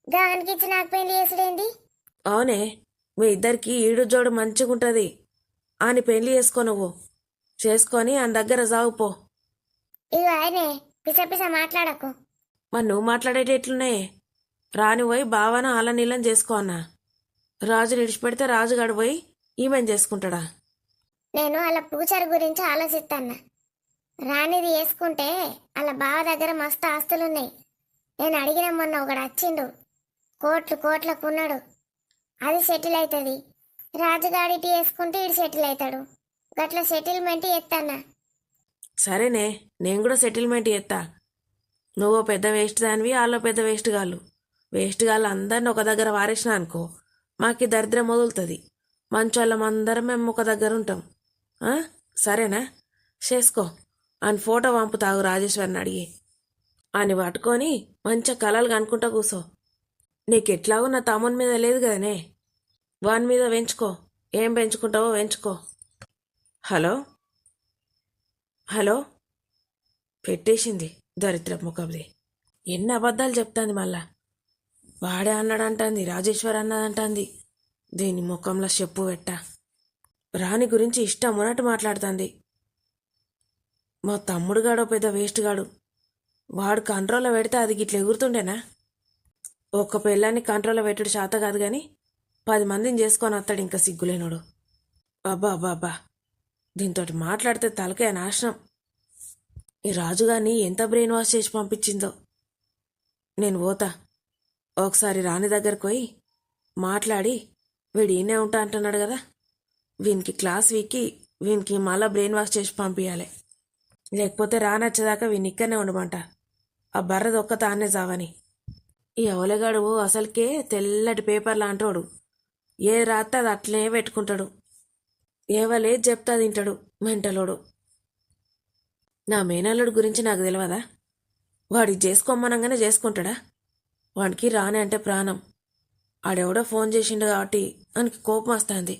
దానికిచ్చి నాకు పెళ్లి చేసుడేంది? అవునే, మీ ఇద్దరికి ఈడు జోడు మంచిగుంటది. ఆని పెళ్లి చేసుకో నువ్వు. చేసుకొని ఆయన దగ్గర సాగుపో. ఇవి ఆయనే పిస మాట్లాడకు. మరి నువ్వు మాట్లాడేటట్లునే. రాని పోయి బావన అలా నీళ్ళని చేసుకో అన్నా. రాజు నిడిచిపెడితే రాజుగాడు పోయి ఈమెను చేసుకుంటాడా? నేను అలా పూచర్ గురించి ఆలోచిస్తాన్నా. రాణిది వేసుకుంటే అలా బావ దగ్గర మస్తు ఆస్తులున్నాయి. నేను అడిగిన మొన్న ఒకడు వచ్చిండు, కోట్లకు ఉన్నాడు. అది సెటిల్ అవుతుంది. రాజుగాడిటి వేసుకుంటే ఇడు సెటిల్ అవుతాడు. గట్ల సెటిల్మెంట్ ఎత్తన్నా. సరేనే, నేను కూడా సెటిల్మెంట్ చేస్తా. నువ్వు పెద్ద వేస్ట్ దానివి, వాళ్ళు పెద్ద వేస్ట్ గాళ్ళు. వేస్ట్ గాళ్ళు అందరిని ఒక దగ్గర వారేసిన అనుకో, మాకి దరిద్రం వదులుతుంది. మంచోళ్ళం అందరం మేము ఒక దగ్గర ఉంటాం. సరేనా? చేసుకో. ఆయన ఫోటో పంపుతాగు రాజేశ్వరిని అడిగి. అని పట్టుకొని మంచిగా కలలు కనుక్కుంటా కూసో. నీకెట్లాగో నా తమ్ముని మీద లేదు కదనే, వాని మీద పెంచుకో. ఏం పెంచుకుంటావో పెంచుకో. హలో హలో పెట్టేసింది దరిద్ర ముఖంది. ఎన్ని అబద్ధాలు చెప్తాంది మళ్ళా. వాడే అన్నాడంటుంది, రాజేశ్వర్ అన్నదంటుంది. దీని ముఖంలో చెప్పు పెట్ట. రాణి గురించి ఇష్టం ఉన్నట్టు మాట్లాడుతుంది. మా తమ్ముడు గాడో పెద్ద వేస్ట్ గాడు. వాడు కంట్రోల్లో పెడితే అది గిట్ల ఎగురుతుండేనా? ఒక్క పిల్లాన్ని కంట్రోల్లో పెట్టుడు శాత కాదు కానీ 10 మందిని చేసుకొని వస్తాడు ఇంకా సిగ్గులేనోడు. అబ్బా అబ్బా అబ్బా, దీంతో మాట్లాడితే తలకే నాశనం. ఈ రాజుగారిని ఎంత బ్రెయిన్ వాష్ చేసి పంపించిందో. నేను పోతా. ఒకసారి రాణి దగ్గరకు పోయి మాట్లాడి, వీడు ఈయనే ఉంటా అంటున్నాడు కదా, వీనికి క్లాస్ వీక్కి వీనికి మళ్ళా బ్రెయిన్ వాష్ చేసి పంపించాలి. లేకపోతే రానొచ్చేదాకా వీని ఇక్కడనే ఉండమంట. ఆ బర్రది ఒక్క తానే చావని. ఈ అవలగాడు అసలుకే తెల్లటి పేపర్ లాంటోడు. ఏ రాత్రి అది అట్లనే పెట్టుకుంటాడు. ఏవలేది చెప్తా తింటాడు మెంటలోడు. నా మేనల్లుడు గురించి నాకు తెలియదా? వాడికి చేసుకోమనంగానే చేసుకుంటాడా? వాడికి రాని అంటే ప్రాణం. ఆడెవడో ఫోన్ చేసిండు కాబట్టి వానికి కోపం వస్తుంది.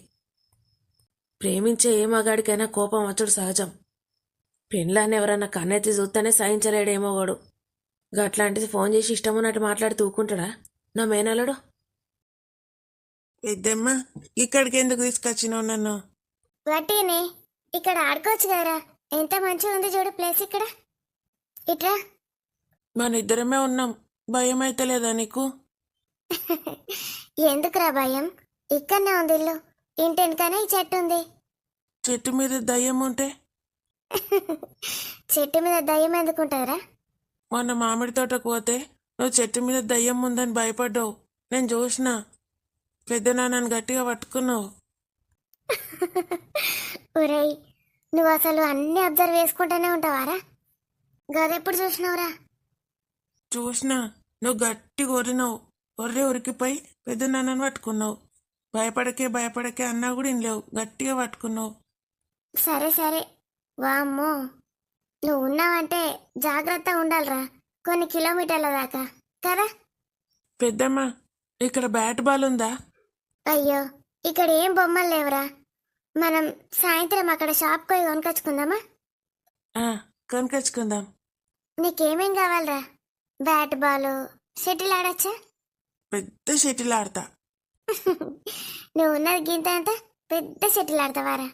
ప్రేమించే ఏ మగాడికైనా కోపం వచ్చుడు సహజం. పెళ్ళాన్ని ఎవరన్నా కన్నెత్తి చూస్తేనే సహించలేడేమో వాడు. గట్లాంటిది ఫోన్ చేసి ఇష్టం ఉన్నట్టు మాట్లాడి తూకుంటాడా నా మేనల్లుడు? పెద్దమ్మ, ఇక్కడికి ఎందుకు తీసుకొచ్చినావు నన్ను? గట్టినే ఇక్కడ ఆడుకోవచ్చు కదరా. ఎంత మంచిగా ఉంది చూడు ప్లేస్ ఇక్కడ. ఇట్రా. మన ఇద్దరమే ఉన్నాం, భయం అయితలేదా నీకు? ఎందుకురా భయం? ఇక్కడనే ఉంది ఇల్లు. ఇంటెనకనే ఈ చెట్టు ఉంది. చెట్టు మీద దయ్యం ఉంటే? చెట్టు మీద దయ్యం ఎందుకుంటారా? మొన్న మామిడి తోటకు పోతే నువ్వు చెట్టు మీద దయ్యం ఉందని భయపడ్డావు. నేను చూసిన. పెద్ద నాన్నని గట్టిగా పట్టుకున్నావు. ఒరేయ్, నువ్వు అసలు అన్ని అబ్జర్వ్ చేసుకుంటూనే ఉంటావారా? గదెప్పుడు చూసినావురా? చూసినా. నువ్వు గట్టి కొరినావు. ఉరికిపోయి పెద్ద నాన్నని పట్టుకున్నావు. భయపడకే అన్నా కూడా ఇనలేవు. గట్టిగా పట్టుకున్నావు. సరే సరే, వామ్మో, నువ్వు ఉన్నావంటే జాగ్రత్తగా ఉండాలిరా, కొన్ని కిలోమీటర్ల దాకా కదా. పెద్దమ్మ, ఇక్కడ బ్యాట్ బాల్ ఉందా? అయ్యో, ఇక్కడ ఏం బొమ్మలు లేవురా. మనం సాయంత్రం అక్కడ షాప్కి పోయి కొనుకొచ్చుకుందామా? కొనుకొచ్చుకుందాం. నీకేమేం కావాలరా? బ్యాట్ బాలు, షటిల్ ఆడచ్చా? పెద్ద షటిల్ ఆడతా. నువ్వు ఉన్నది గింత అంత పెద్ద షటిల్ ఆడతావారా?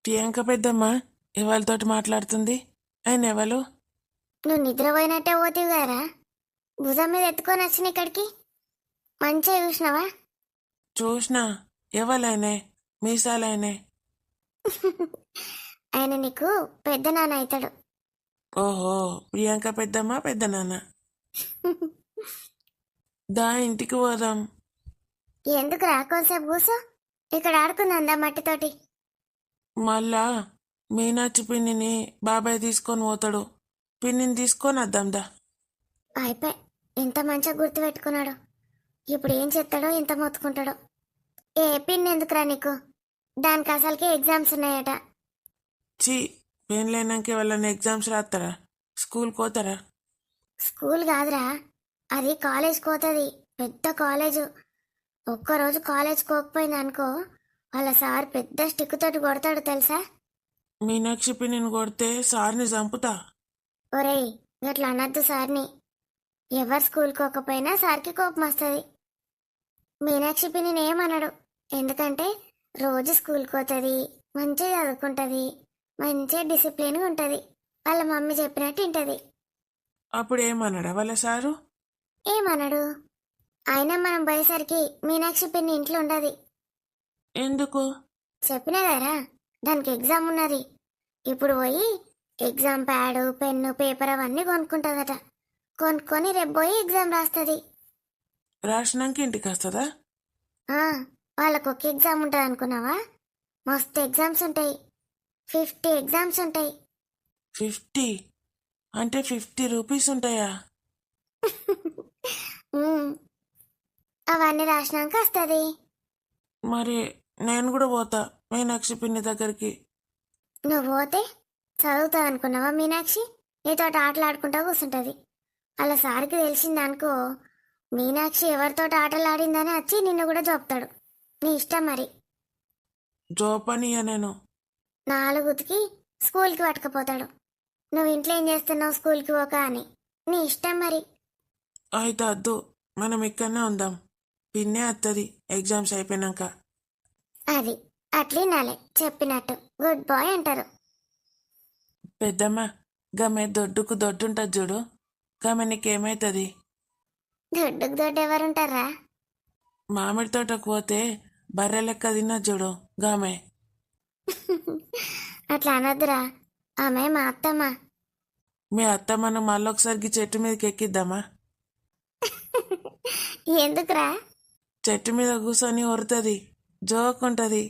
ప్రియాంక పెద్దమ్మ ఎవరితోటి మాట్లాడుతుంది? ఆయన ఎవరు? నువ్వు నిద్రపోయినట్టే పోతివి కదరా. భుజం మీద ఎత్తుకొని వచ్చిన ఇక్కడికి. మంచిగా చూసినావా? చూసినా. ఎవరైనా? మీసాలైనా? ఆయన నీకు పెద్ద నాన్న అవుతాడు. ఓహో, ప్రియాంక పెద్దమ్మ పెద్ద నాన్న. దా ఇంటికి పోదాం. ఎందుకు రా, కొంచెంసేపు కూసో. ఇక్కడ ఆడుకుందా మట్టితోటి. మళ్ళా మీనాచి పిన్నిని బాబాయ్ తీసుకొని పోతాడు. పిన్నిని తీసుకొని వద్దాందా. అయిపోయి ఎంత మంచిగా గుర్తు పెట్టుకున్నాడు. ఇప్పుడు ఏం చేస్తాడో, ఎంత మొత్తుకుంటాడో. ఏ పిన్ ఎందుకురా నీకు? దానికి అసలుకే ఎగ్జామ్స్ ఉన్నాయట. చీ, పెళ్ళైనాక వాళ్ళని ఎగ్జామ్స్ రాస్తారా? స్కూల్కి పోతారా? స్కూల్ కాదురా, అది కాలేజ్ పోతుంది. పెద్ద కాలేజు. ఒక్కరోజు కాలేజ్ పోకపోయింది అనుకో, వాళ్ళ సార్ పెద్ద స్టిక్ తోటి కొడతాడు తెలుసా. మీనాక్షి పిన్నిని కొడితే సార్ని చంపుతా. ఒరేయ్, గట్లా అనద్దు సార్ని. ఎవరు స్కూల్ పోకపోయినా సార్కి కోపం వస్తుంది. మీనాక్షి పిన్నిని ఏమనడు, ఎందుకంటే రోజు స్కూల్కి పోతుంది, మంచిగా చదువుకుంటుంది, మంచిగా డిసిప్లిన్గా ఉంటుంది. వాళ్ళ మమ్మీ చెప్పినట్టు వింటది. అప్పుడు ఏమన్నాడా వాళ్ళ సారు? ఏమనడు. అయినా మనం పోయేసరికి మీనాక్షి పిన్ని ఇంట్లో ఉండదు. ఎందుకు? చెప్పినదారా, దానికి ఎగ్జామ్ ఉన్నది. ఇప్పుడు పోయి ఎగ్జామ్ ప్యాడు, పెన్ను, పేపర్ అవన్నీ కొనుక్కుంటుందట. కొనుక్కొని రేపు పోయి ఎగ్జామ్ రాస్తుంది. రాసినాక ఇంటికి వస్తుందా? వాళ్ళకు ఒక ఎగ్జామ్ ఉంటుంది అనుకున్నావా? మస్తు ఎగ్జామ్స్ ఉంటాయి. 50 ఎగ్జామ్స్ ఉంటాయి. 50 అంటే 50 రూపీస్ ఉంటాయా? అవన్నీ రాసినాక వస్తుంది. మరి నేను కూడా పోతా మీనాక్షి పిన్ని దగ్గరికి. నువ్వు పోతే చదువుతావు అనుకున్నావా? మీనాక్షి నీతో ఆటలాడుకుంటా కూర్చుంటుంది. అలా సార్కి తెలిసిందనుకో, మీనాక్షి ఎవరితో ఆటలు ఆడిందని వచ్చి నిన్ను కూడా చూపుతాడు. నీ ఇష్టం మరి. జోపనియా నేను. 4కి స్కూల్కి పట్టుకుపోతాడు. నువ్వు ఇంట్లో ఏం చేస్తున్నావు స్కూల్కి పోక అని. నీ ఇష్టం మరి. అయితే వద్దు, మనం ఇక్కడనే ఉందాం. పిన్నే వస్తుంది ఎగ్జామ్స్ అయిపోయినాక. అది అట్లీనాలే, చెప్పినట్టు గుడ్ బాయ్ అంటారు. పెద్దమ్మ, గమె దొడ్డుకు దొడ్డుంటది చూడు, గమె నీకేమైతుంది? దొడ్డుకు దొడ్డు ఎవరుంటారా? మామిడి తోటకు పోతే బర్రె లెక్క తిన్నా చూడు, గమె. అట్లా అనద్దురా, ఆమె మా అత్తమ్మ. మీ అత్త మనం మళ్ళొకసారికి చెట్టు మీదకి ఎక్కిద్దామా? ఎందుకురా? చెట్టు మీద కూర్చొని ఒరుతుంది, జోకుంటది.